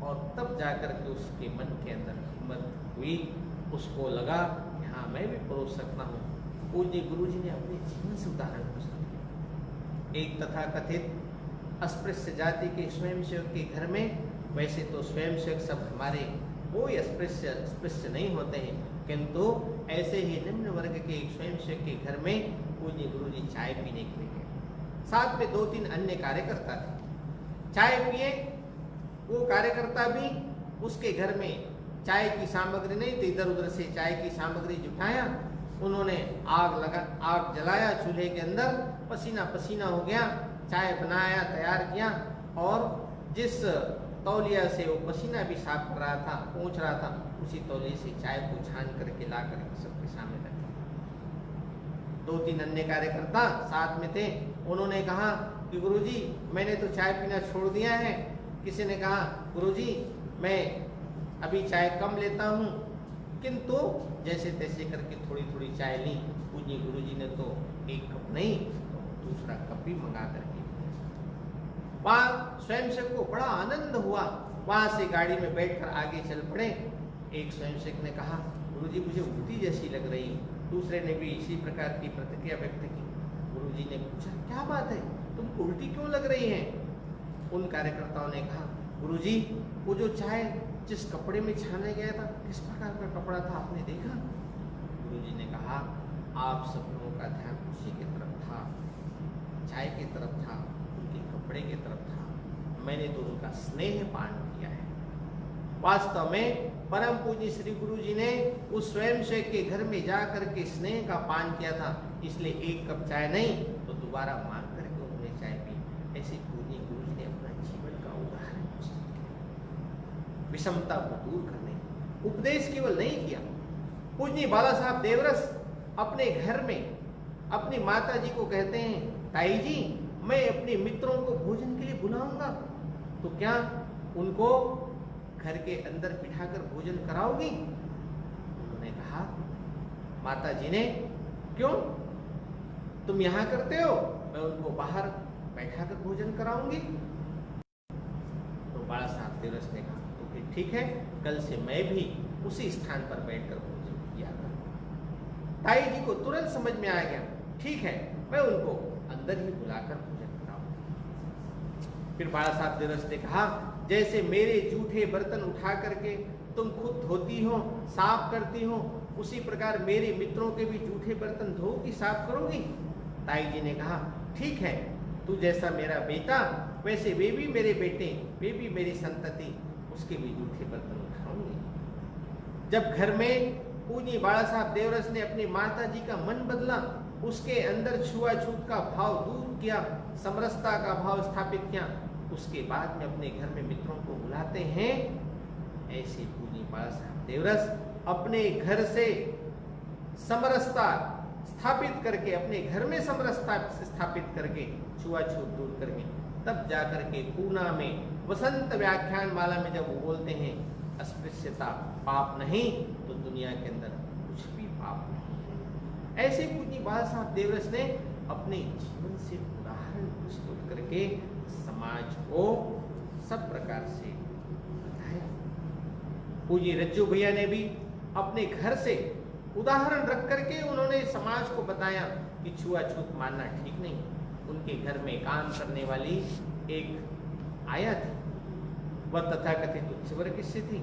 और तब जाकर के उसके मन के अंदर हिम्मत हुई। उसको लगा, हाँ मैं भी परोस सकता हूँ। पूज्य गुरु जी ने अपने जीवन से उदाहरण प्रस्तुत किया। एक तथाकथित अस्पृश्य जाति के स्वयंसेवक के घर में, वैसे तो स्वयंसेवक सब हमारे कोई अस्पृश्य नहीं होते हैं, किंतु ऐसे ही निम्न वर्ग के एक स्वयंसेवक के घर में पूज्य गुरु जी चाय पीने के लिए गए। साथ में 2-3 अन्य कार्यकर्ता थे। चाय पिए, वो कार्यकर्ता भी उसके घर में चाय की सामग्री नहीं तो इधर उधर से चाय की सामग्री जुटाया। उन्होंने आग जलाया चूल्हे के अंदर, पसीना पसीना हो गया, चाय बनाया, तैयार किया, और जिस तौलिया से वो पसीना भी साफ कर रहा था, पोंछ रहा था, उसी तौलिए से चाय को छान करके ला करके सबके सामने रखा। 2-3 अन्य कार्यकर्ता साथ में थे। उन्होंने कहा कि गुरुजी मैंने तो चाय पीना छोड़ दिया है। किसी ने कहा, गुरुजी मैं अभी चाय कम लेता हूँ, किंतु जैसे तैसे करके थोड़ी थोड़ी चाय ली। पूज्य गुरु जी ने तो एक कप नहीं तो दूसरा कप भी मंगा करके वहाँ स्वयंसेवक को बड़ा आनंद हुआ। वहाँ से गाड़ी में बैठकर आगे चल पड़े। एक स्वयंसेवक ने कहा, गुरुजी मुझे उल्टी जैसी लग रही। दूसरे ने भी इसी प्रकार की प्रतिक्रिया व्यक्त की। गुरुजी ने पूछा, क्या बात है, तुमको उल्टी क्यों लग रही है? उन कार्यकर्ताओं ने कहा, गुरुजी वो जो चाय जिस कपड़े में छाना गया था, किस प्रकार का कपड़ा था आपने देखा? गुरुजी ने कहा, आप सब लोगों का ध्यान उसी की तरफ था, चाय की तरफ था, उनके कपड़े की तरफ था। मैंने तो उनका स्नेह पान किया है। वास्तव में परम पूज्य श्री गुरु जी ने उस स्वयंसेवक के घर में जा करके स्नेह का पान किया था, इसलिए एक कप चाय नहीं तो दोबारा मांग करके उन्होंने चाय पी। ऐसे पूज्य गुरु जी ने अपना जीवन का उदाहरण प्रस्तुत किया। विषमता को दूर करने उपदेश केवल नहीं किया। पूज्य बाला साहब देवरस अपने घर में अपनी माता जी को कहते हैं, ताई जी मैं अपने मित्रों को भोजन के लिए बुलाऊंगा, तो क्या उनको घर के अंदर बिठाकर भोजन कराओगी? उन्होंने कहा, माता जी ने, क्यों, तुम यहाँ करते हो, मैं उनको बाहर बैठाकर भोजन कराऊंगी। तो बाला साहब देवरस ने कहा, तो फिर ठीक है, कल से मैं भी उसी स्थान पर बैठकर भोजन किया करूंगा। ताई जी को तुरंत समझ में आ गया, ठीक है, मैं उनको अंदर ही बुलाकर भोजन कराऊंगा। फिर बाला साहब देवरस ने कहा, जैसे मेरे जूठे बर्तन उठा करके तुम खुद धोती हो, साफ करती हो, उसी प्रकार मेरे मित्रों के भी जूठे बर्तन धोगी, साफ करोगी? ताई जी ने कहा, ठीक है, तू जैसा मेरा बेटा वैसे वे भी मेरे बेटे, वे भी मेरी संतति, उसके भी जूठे बर्तन उठाऊंगी। जब घर में पूज्य बाला साहब देवरस ने अपनी माता जी का मन बदला, उसके अंदर छुआछूत का भाव दूर किया, समरसता का भाव स्थापित किया, उसके बाद में अपने घर में मित्रों को बुलाते हैं ऐसे पूज्य बाला साहब देवरस अपने घर से समरसता स्थापित करके, अपने घर में समरसता स्थापित करके, छुआछूत दूर करके, तब जाकर के पूना में वसंत व्याख्यान माला में जब वो बोलते हैं अस्पृश्यता पाप नहीं, तो दुनिया के अंदर कुछ भी पाप नहीं है। ऐसे पूज्य बाला साहब देवरस ने अपने जीवन से उदाहरण प्रस्तुत करके समाज को सब प्रकार से बताया। पूज्य रज्जू भैया ने भी अपने घर से उदाहरण रख करके उन्होंने समाज को बताया कि छुआछूत मानना ठीक नहीं। उनके घर में काम करने वाली एक आया थी, वह तथाकथित उच्च वर्ग से थी।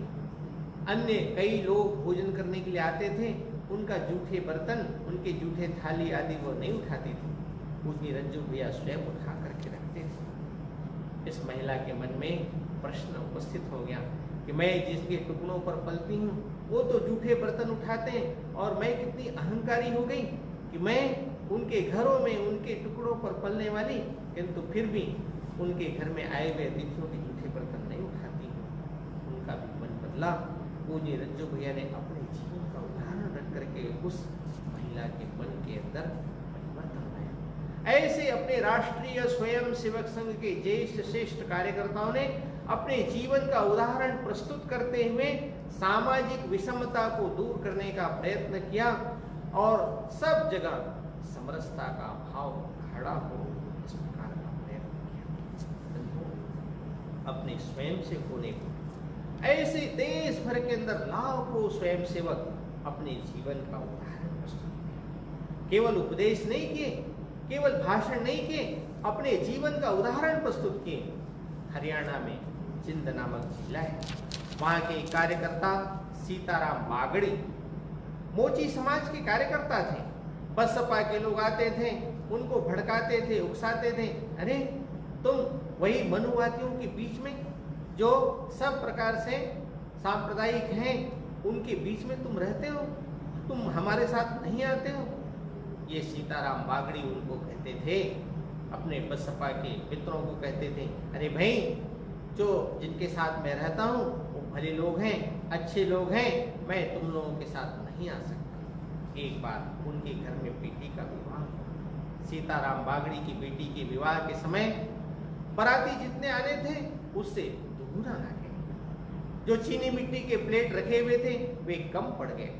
अन्य कई लोग भोजन करने के लिए आते थे, उनका जूठे बर्तन, उनके जूठे थाली आदि वो नहीं उठाती थी, पूज्य रज्जू भैया स्वयं उठा करके रखते थे। इस महिला के मन में प्रश्न उपस्थित हो गया कि मैं जिसके टुकड़ों पर पलती हूँ वो तो जूठे बर्तन उठाते हैं, और मैं कितनी अहंकारी हो गई कि मैं उनके घरों में उनके टुकड़ों पर पलने वाली, किंतु फिर भी उनके घर में आए हुए अतिथियों के जूठे बर्तन नहीं उठाती हूँ। उनका भी मन बदला। पूज्य रज्जू भैया ने अपने जीवन का उदाहरण रख करके उस महिला के मन के अंदर परिवर्तन लाया। ऐसे अपने राष्ट्रीय स्वयं सेवक संघ के ज्येष्ठ श्रेष्ठ कार्यकर्ताओं ने अपने जीवन का उदाहरण प्रस्तुत करते हुए सामाजिक विषमता को दूर करने का प्रयत्न किया और सब जगह समरसता का भाव खड़ा हो, इस प्रकार का प्रयत्न किया। अपने स्वयं सेवकों ने ऐसे देश भर के अंदर लाखों स्वयं सेवक अपने जीवन का उदाहरण प्रस्तुत किया। केवल उपदेश नहीं किए, केवल भाषण नहीं किए, अपने जीवन का उदाहरण प्रस्तुत किए। हरियाणा में जिंद नामक जिला है, वहां के कार्यकर्ता सीताराम बागड़ी मोची समाज के कार्यकर्ता थे। बसपा के लोग आते थे, उनको भड़काते थे, उकसाते थे, अरे तुम वही मनुवादियों के बीच में जो सब प्रकार से सांप्रदायिक हैं, उनके बीच में तुम रहते हो, तुम हमारे साथ नहीं आते हो। ये सीताराम बागड़ी उनको कहते थे, अपने बसपा के मित्रों को कहते थे, अरे भाई जो जिनके साथ मैं रहता हूँ वो भले लोग हैं, अच्छे लोग हैं, मैं तुम लोगों के साथ नहीं आ सकता। एक बार उनके घर में बेटी का विवाह हुआ। सीताराम बागड़ी की बेटी के विवाह के समय बाराती जितने आने थे उससे दुगुना आ गए। जो चीनी मिट्टी के प्लेट रखे हुए थे वे कम पड़ गए।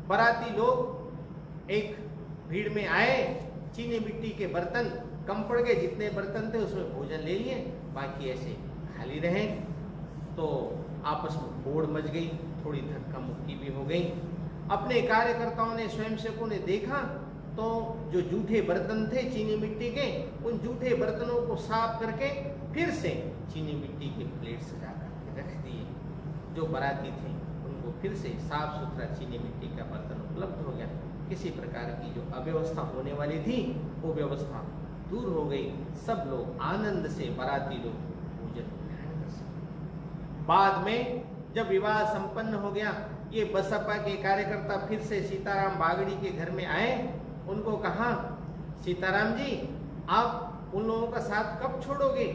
बाराती लोग एक भीड़ में आए, चीनी मिट्टी के बर्तन कम पड़ गए, जितने बर्तन थे उसमें भोजन ले लिए, बाकी ऐसे खाली रहे। तो आपस में होड़ मच गई, थोड़ी धक्का मुक्की भी हो गई। अपने कार्यकर्ताओं ने, स्वयंसेवकों ने देखा तो जो जूठे बर्तन थे चीनी मिट्टी के, उन जूठे बर्तनों को साफ करके फिर से चीनी मिट्टी के प्लेट सजा करके रख दिए। जो बाराती थे उनको फिर से साफ सुथरा चीनी मिट्टी का बर्तन उपलब्ध हो गया। किसी प्रकार की जो अव्यवस्था होने वाली थी वो व्यवस्था दूर हो गई। सब लोग आनंद से, बाराती लोग भोजन ग्रहण कर सके। बाद में जब विवाह संपन्न हो गया, ये बसपा के कार्यकर्ता फिर से सीताराम बागड़ी के घर में आए। उनको कहा, सीताराम जी आप उन लोगों का साथ कब छोड़ोगे?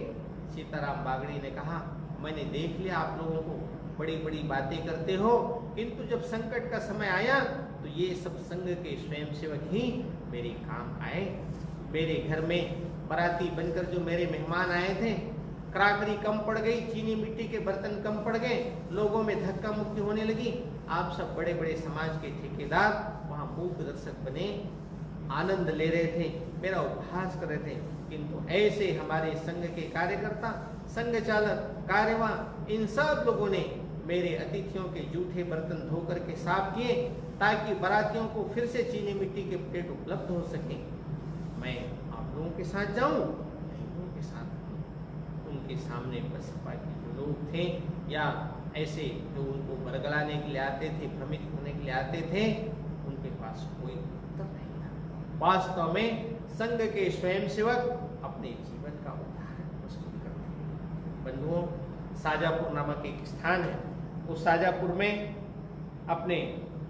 सीताराम बागड़ी ने कहा, मैंने देख लिया आप लोगों को बड़ी बड़ी बातें करते हो, किंतु जब संकट का समय आया तो ये सब संघ के स्वयंसेवक ही मेरे काम आए। मेरे घर में बाराती बनकर जो मेरे मेहमान आए थे, क्राकरी कम पड़ गई, चीनी मिट्टी के बर्तन कम पड़ गए, लोगों में धक्का मुक्की होने लगी। आप सब बड़े बड़े समाज के ठेकेदार वहाँ मूक दर्शक बने, आनंद ले रहे थे, मेरा उपहास कर रहे थे, किंतु ऐसे हमारे संघ के कार्यकर्ता, संघ चालक, कार्यवाह, इन सब लोगों ने मेरे अतिथियों के जूठे बर्तन धो करके साफ किए ताकि बारातियों को फिर से चीनी मिट्टी के प्लेट उपलब्ध हो सके। मैं आप लोगों के साथ जाऊं, मैं लोगों के साथ हूं। उनके सामने बसपा के जो लोग थे या ऐसे जो उनको बरगलाने के लिए आते थे, भ्रमित करने के लिए आते थे, उनके पास कोई उत्तर नहीं था। वास्तव में संघ के स्वयंसेवक अपने जीवन का उदाहरण प्रस्तुत करते हैं। बंधुओं, साजापुर नामक एक स्थान है, उस साजापुर में अपने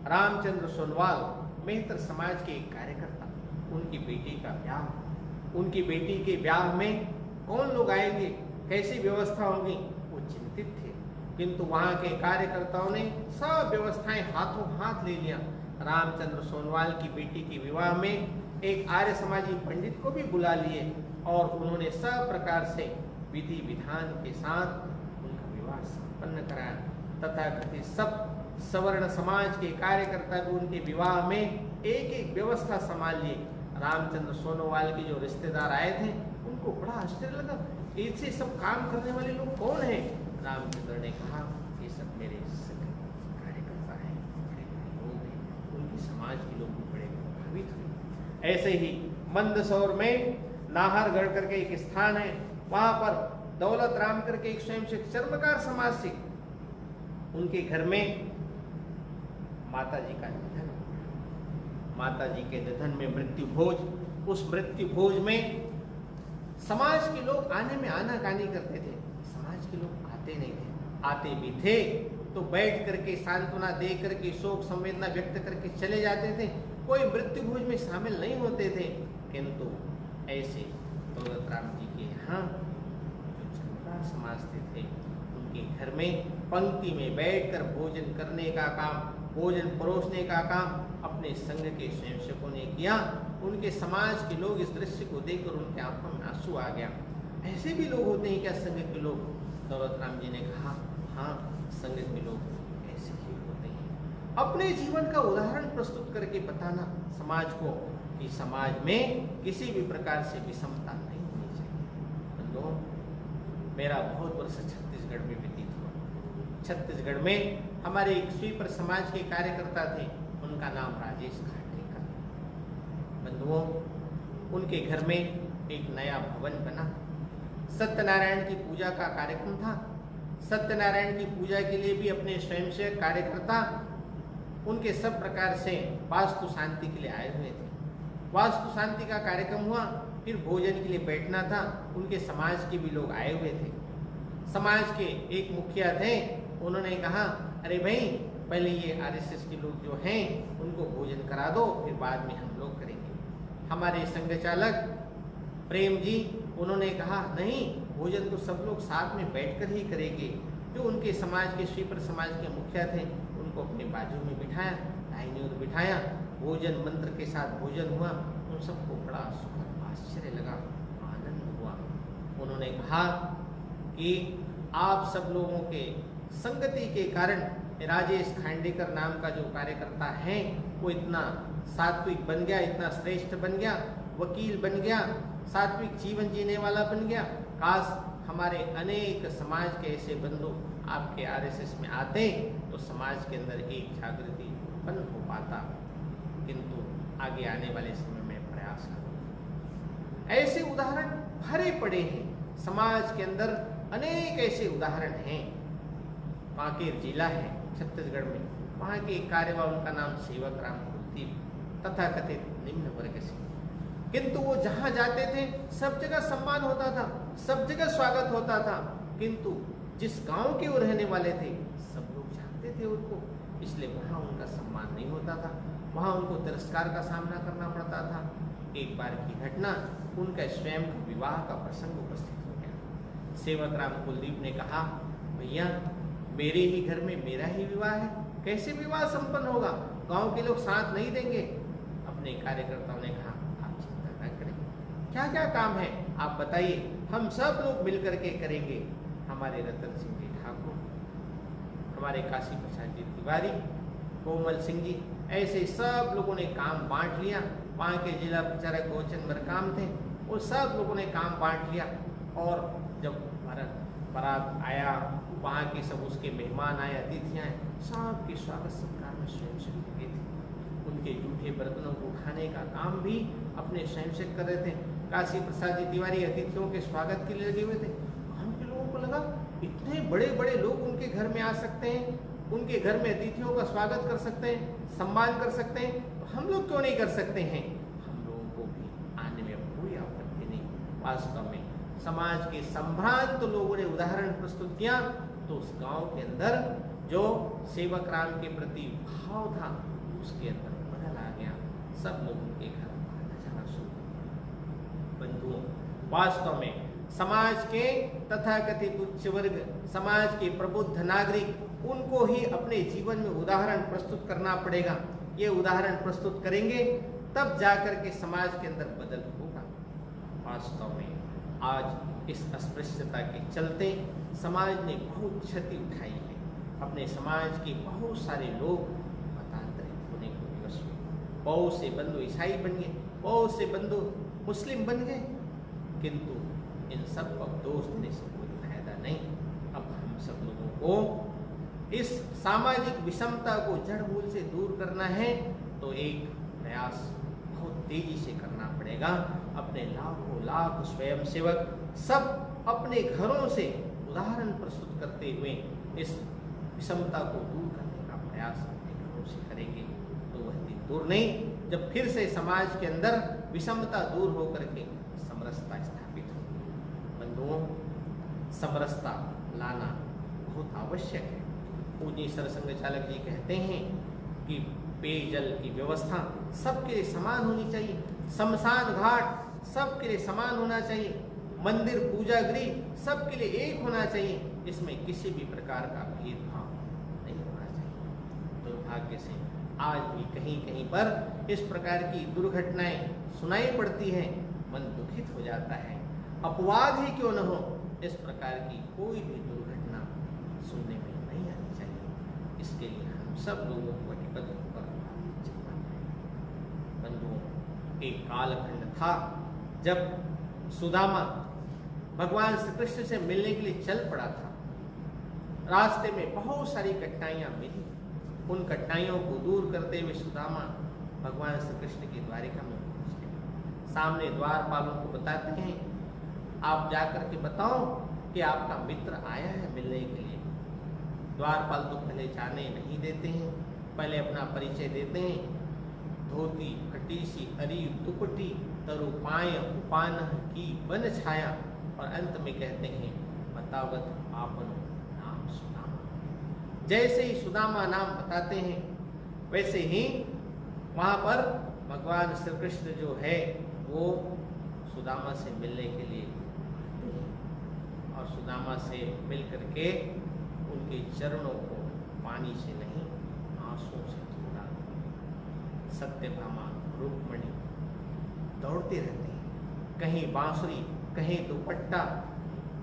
रामचंद्र सोनवाल मेहतर समाज के एक कार्यकर्ता, उनकी बेटी का ब्याह, उनकी बेटी के ब्याह में कौन लोग आएंगे, कैसी व्यवस्था होगी, वो चिंतित थे। किंतु वहां के कार्यकर्ताओं ने सब व्यवस्थाएं हाथों हाथ ले लिया। रामचंद्र सोनवाल की बेटी के विवाह में एक आर्य समाजी पंडित को भी बुला लिए और उन्होंने सब प्रकार से विधि विधान के साथ उनका विवाह संपन्न कराया तथा कथित सब सवर्ण समाज के कार्यकर्ता भी उनके विवाह में एक एक व्यवस्था संभाल लिए। रामचंद्र सोनोवाल के जो रिश्तेदार आए थे उनको बड़ा आश्चर्य लगा, ऐसे सब काम करने वाले लोग कौन हैं? रामचंद्र ने कहा ये सब मेरे कार्यकर्ता हैं, लोग हैं, उनके समाज के लोग भी बड़े प्रभावित हुए। ऐसे ही मंदसौर में नाहरगढ़ करके एक स्थान है, वहां पर दौलत राम करके एक स्वयं से चर्मकार समाज से उनके घर में माता जी का निधन, माता जी के निधन में मृत्यु भोज, उस मृत्यु भोज में समाज के लोग आने में आनाकानी करते थे। समाज के लोग आते नहीं थे, आते भी थे तो बैठ करके सांत्वना दे करके शोक संवेदना व्यक्त करके चले जाते थे, कोई मृत्यु भोज में शामिल नहीं होते थे। किंतु ऐसे दौलत राम जी के यहाँ जो चमत्कार समाज थे उनके घर में पंक्ति में बैठकर भोजन करने का काम, भोजन परोसने का काम अपने संघ के स्वयंसेवकों ने किया। उनके समाज के लोग इस दृश्य को देखकर उनके आंखों में आंसू आ गया। ऐसे भी लोग होते हैं क्या संघ के लोग? दौलत राम जी ने कहा हाँ, संघ के लोग ऐसे ही होते हैं। अपने जीवन का उदाहरण प्रस्तुत करके बताना समाज को कि समाज में किसी भी प्रकार से विषमता नहीं होनी चाहिए। बंधुओं, मेरा बहुत वर्ष छत्तीसगढ़ में व्यतीत हुआ। छत्तीसगढ़ में हमारे एक स्वीपर समाज के कार्यकर्ता थे, उनका नाम राजेश खाटेकर। बंधुओं, उनके घर में एक नया भवन बना, सत्यनारायण की पूजा का कार्यक्रम था। सत्यनारायण की पूजा के लिए भी अपने स्वयंसेवक कार्यकर्ता उनके सब प्रकार से वास्तु शांति के लिए आए हुए थे। वास्तु शांति का कार्यक्रम हुआ, फिर भोजन के लिए बैठना था, उनके समाज के भी लोग आए हुए थे। समाज के एक मुखिया थे, उन्होंने कहा अरे भाई पहले ये आरएसएस के लोग जो हैं उनको भोजन करा दो, फिर बाद में हम लोग करेंगे। हमारे संघ चालक प्रेम जी उन्होंने कहा नहीं, भोजन तो सब लोग साथ में बैठकर ही करेंगे। जो उनके समाज के स्वीपर समाज के मुखिया थे उनको अपने बाजू में बिठाया, दाहिनी ओर बिठाया, भोजन मंत्र के साथ भोजन हुआ। उन सबको बड़ा सुखद आश्चर्य लगा, आनंद हुआ। उन्होंने कहा कि आप सब लोगों के संगति के कारण राजेश खांडेकर नाम का जो कार्यकर्ता है वो इतना सात्विक बन गया, इतना श्रेष्ठ बन गया, वकील बन गया, सात्विक जीवन जीने वाला बन गया। काश हमारे अनेक समाज के ऐसे बंधु आपके आरएसएस में आते तो समाज के अंदर एक जागृति उत्पन्न हो पाता। किंतु आगे आने वाले समय में प्रयास करूंगा। ऐसे उदाहरण भरे पड़े हैं समाज के अंदर, अनेक ऐसे उदाहरण हैं। कांकेर जिला है छत्तीसगढ़ में, वहाँ के एक कार्यवाह उनका नाम सेवक राम कुलदीप, तथा कथित निम्न वर्ग से, किंतु वो जहाँ जाते थे सब जगह सम्मान होता था, सब जगह स्वागत होता था। किंतु जिस गांव के वो रहने वाले थे सब लोग जानते थे उनको, इसलिए वहाँ उनका सम्मान नहीं होता था, वहाँ उनको तिरस्कार का सामना करना पड़ता था। एक बार की घटना, उनका स्वयं विवाह का प्रसंग उपस्थित हो गया। सेवक राम कुलदीप ने कहा भैया मेरे ही घर में मेरा ही विवाह है, कैसे विवाह संपन्न होगा, गांव के लोग साथ नहीं देंगे। अपने कार्यकर्ताओं ने कहा आप चिंता न करें, क्या क्या काम है आप बताइए, हम सब लोग मिलकर के करेंगे। हमारे रतन सिंह जी ठाकुर, हमारे काशी प्रसाद जी तिवारी, कोमल सिंह जी, ऐसे सब लोगों ने काम बांट लिया। वहाँ के जिला प्रचारक गोचन मरकाम थे, वो सब लोगों ने काम बांट लिया। और जब बारात आया, वहाँ के सब उसके मेहमान आए, अतिथि आए, सबके स्वागत सत्कार में स्वयंसेवक लगे थे। उनके जूठे बर्तनों को उठाने का काम भी अपने स्वयंसेवक कर रहे थे। काशी प्रसाद जी तिवारी अतिथियों के स्वागत के लिए लगे हुए थे। गाँव के लोगों को लगा इतने बड़े बड़े लोग उनके घर में आ सकते हैं, उनके घर में अतिथियों का स्वागत कर सकते हैं, सम्मान कर सकते हैं, तो हम लोग क्यों नहीं कर सकते हैं। हम लोगों को भी आने में कोई आपत्ति नहीं। वास्तव में समाज के संभ्रांत लोगों ने उदाहरण प्रस्तुत किया तो उस गांव के अंदर जो सेवक राम के प्रति भाव था उसके अंदर बदल आ गया। सब लोग उनके घर आना जाना शुरू। बंधुओं, वास्तव में समाज के तथाकथित उच्च वर्ग, समाज के प्रबुद्ध नागरिक, उनको ही अपने जीवन में उदाहरण प्रस्तुत करना पड़ेगा। ये उदाहरण प्रस्तुत करेंगे तब जाकर के समाज के अंदर बदल होगा। वास्तव में आज इस अस्पृश्यता के चलते समाज ने बहुत क्षति उठाई है। अपने समाज के बहुत सारे लोग मतांतरित होने को विवश हुए। बहुत से बंधु ईसाई बन गए, बहुत से बंधु मुस्लिम बन गए, किंतु इन सब को दोष देने से कोई फायदा नहीं। अब हम सब लोगों को इस सामाजिक विषमता को जड़ मूल से दूर करना है तो एक प्रयास बहुत तेजी से करना पड़ेगा। अपने लाखों लाख स्वयंसेवक सब अपने घरों से उदाहरण प्रस्तुत करते हुए इस विषमता को दूर करने का प्रयास अपने घरों से करेंगे तो वह दिन दूर नहीं जब फिर से समाज के अंदर विषमता दूर होकर के समरसता स्थापित होगी। बंधुओं, समरसता लाना बहुत आवश्यक है। पूज्य सरसंघ चालक जी कहते हैं कि पेयजल की व्यवस्था सबके लिए समान होनी चाहिए, शमशान घाट सबके लिए समान होना चाहिए, मंदिर पूजा गृह सबके लिए एक होना चाहिए, इसमें किसी भी प्रकार का भेदभाव नहीं होना चाहिए। दुर्भाग्य से आज भी कहीं कहीं पर इस प्रकार की दुर्घटनाएं सुनाई पड़ती हैं, मन दुखित हो जाता है। अपवाद ही क्यों न हो, इस प्रकार की कोई भी दुर्घटना सुनने में नहीं आनी चाहिए। इसके लिए हम सब लोगों को कटिबद्ध होकर चलना है। बंधुओं, एक कालखंड था जब सुदामा भगवान श्री कृष्ण से मिलने के लिए चल पड़ा था। रास्ते में बहुत सारी कठिनाइयां मिली। उन कठिनाइयों को दूर करते हुए सुदामा भगवान श्री कृष्ण की द्वारिका में पहुंच गए। सामने द्वारपालों को बताते हैं, आप जाकर के बताओ कि आपका मित्र आया है मिलने के लिए। द्वारपाल तो पहले जाने नहीं देते हैं, पहले अपना परिचय देते हैं। धोती फटीसी अरी दुपटी तरु पाय उपान की बन छाया, और अंत में कहते हैं बतावत आपन नाम सुदामा। जैसे ही सुदामा नाम बताते हैं वैसे ही वहाँ पर भगवान श्री कृष्ण जो है वो सुदामा से मिलने के लिए आते हैं और सुदामा से मिल करके उनके चरणों को पानी से नहीं आंसुओं से धोना। सत्यभामा रुक्मणी दौड़ते रहते हैं, कहीं बांसुरी कहीं दुपट्टा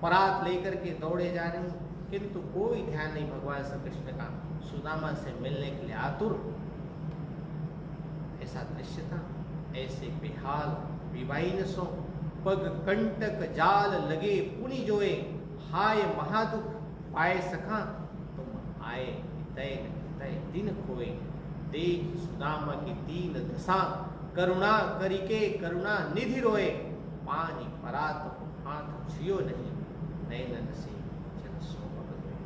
परात लेकर के दौड़े जा रहे हैं, किंतु कोई ध्यान नहीं भगवान श्री कृष्ण का सुदामा से मिलने के लिए आतुर। ऐसा दृश्य था। ऐसे बेहाल विवाहिनसों पग कंटक जाल लगे पुनि जोए, हाय महादुख पाए सखा तुम आए हितै हितै दिन खोए। देख सुदामा की दीन दशा करुणा करिके करुणा निधि रोए। पानी परात हाथ छियो नहीं, नैनन से जल सो बदले।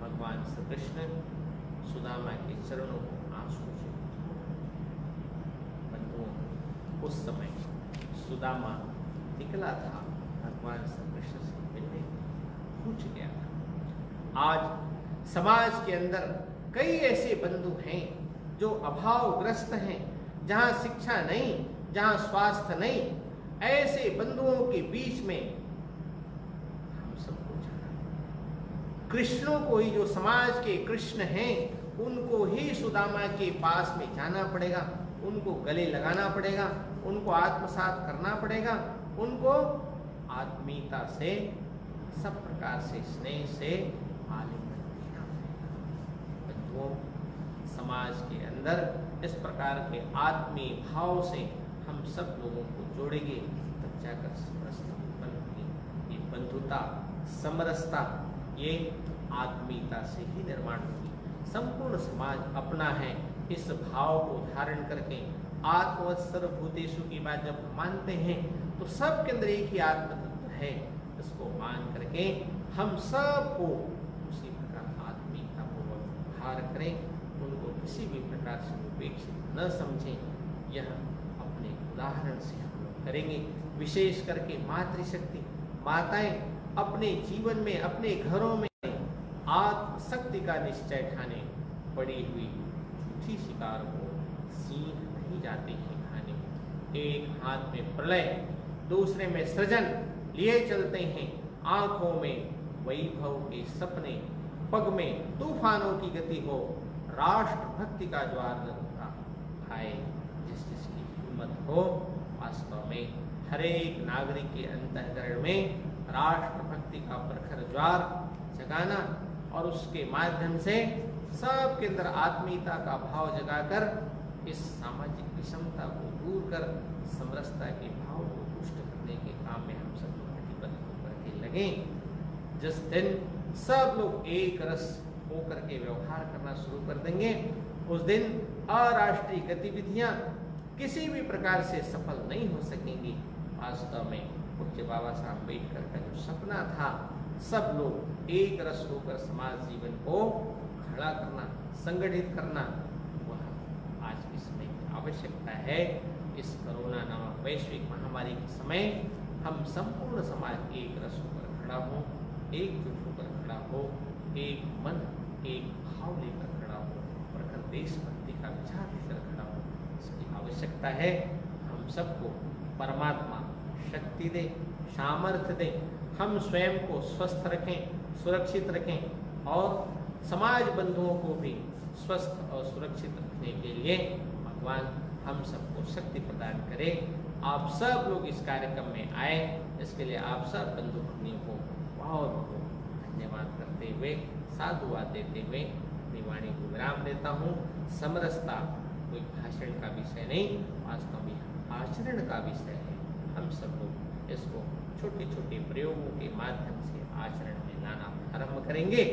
भगवान श्री कृष्ण सुदामा के चरणों को आंसू से बंधुओं, उस समय सुदामा निकला था भगवान श्री कृष्ण से मिलने, पहुंच गया था। आज समाज के अंदर कई ऐसे बंधु हैं जो अभावग्रस्त हैं, जहां शिक्षा नहीं, जहां स्वास्थ्य नहीं, ऐसे बंधुओं के बीच में हम सबको जाना। कृष्णों को ही, जो समाज के कृष्ण हैं, उनको ही सुदामा के पास में जाना पड़ेगा, उनको गले लगाना पड़ेगा, उनको आत्मसात करना पड़ेगा, उनको आत्मीयता से, सब प्रकार से स्नेह से आलिंगन देना पड़ेगा। बंधुओं, समाज के अंदर इस प्रकार के आत्मीय भाव से हम सब लोगों को जोड़ेंगे, तब जाकर समरसता उत्पन्न होगी। ये बंधुता, समरसता, ये आत्मीयता से ही निर्माण होगी। संपूर्ण समाज अपना है, इस भाव को धारण करके आत्मवत् सर्वभूतेषु की बात जब मानते हैं तो सब के अंदर एक ही आत्म तत्व है। इसको मान करके हम सबको उसी प्रकार आत्मीयता पूर्वक व्यवहार करें, उनको किसी भी प्रकार से उपेक्षित न समझें। यह अपने उदाहरण से हम लोग करेंगे। विशेष करके मातृशक्ति माताएं अपने जीवन में, अपने घरों में आत्मशक्ति का निश्चय ठाने, पड़ी हुई झूठी शिकार को सीख नहीं जाते हैं खाने। एक हाथ में प्रलय, दूसरे में सृजन लिए चलते हैं, आंखों में वैभव के सपने, पग में तूफानों की गति हो, राष्ट्रभक्ति का ज्वार आए। जिसकी हिम्मत हो वास्तव में हर एक नागरिक के अंतःकरण में राष्ट्रभक्ति का प्रखर ज्वार जगाना और उसके माध्यम से सबके अंदर आत्मीयता का भाव जगाकर इस सामाजिक विषमता को दूर कर समरसता के भाव को पुष्ट करने के काम में हम सब लोग प्रतिबद्ध होकर के लगे। जिस दिन सब लोग एक रस होकर के व्यवहार करना शुरू कर देंगे, उस दिन अराष्ट्रीय गतिविधियां किसी भी प्रकार से सफल नहीं हो सकेंगी। वास्तव में पूज्य बाबा साहब अम्बेडकर का जो सपना था, सब लोग एक रस होकर समाज जीवन को खड़ा करना, संगठित करना, वह आज के समय की आवश्यकता है। इस कोरोना नामक वैश्विक महामारी के समय हम संपूर्ण समाज एक रस होकर खड़ा हो, एकजुट होकर खड़ा हो, एक मन एक भाव लेकर खड़ा हो, प्रखर देशभक्ति का विचार लेकर खड़ा हो। इसकी आवश्यकता है। हम सबको परमात्मा शक्ति दे, सामर्थ्य दे, हम स्वयं को स्वस्थ रखें, सुरक्षित रखें और समाज बंधुओं को भी स्वस्थ और सुरक्षित रखने के लिए भगवान हम सबको शक्ति प्रदान करे। आप सब लोग इस कार्यक्रम में आए, इसके लिए आप सब बंधु भगिनियों को बहुत बहुत धन्यवाद करते हुए, साधुवाद देते हुए अपनी वाणी को विराम देता हूँ। समरसता कोई भाषण का विषय नहीं, वास्तव में आचरण का विषय है। हम सब लोग इसको छोटे छोटे प्रयोगों के माध्यम से आचरण में लाना आरंभ करेंगे।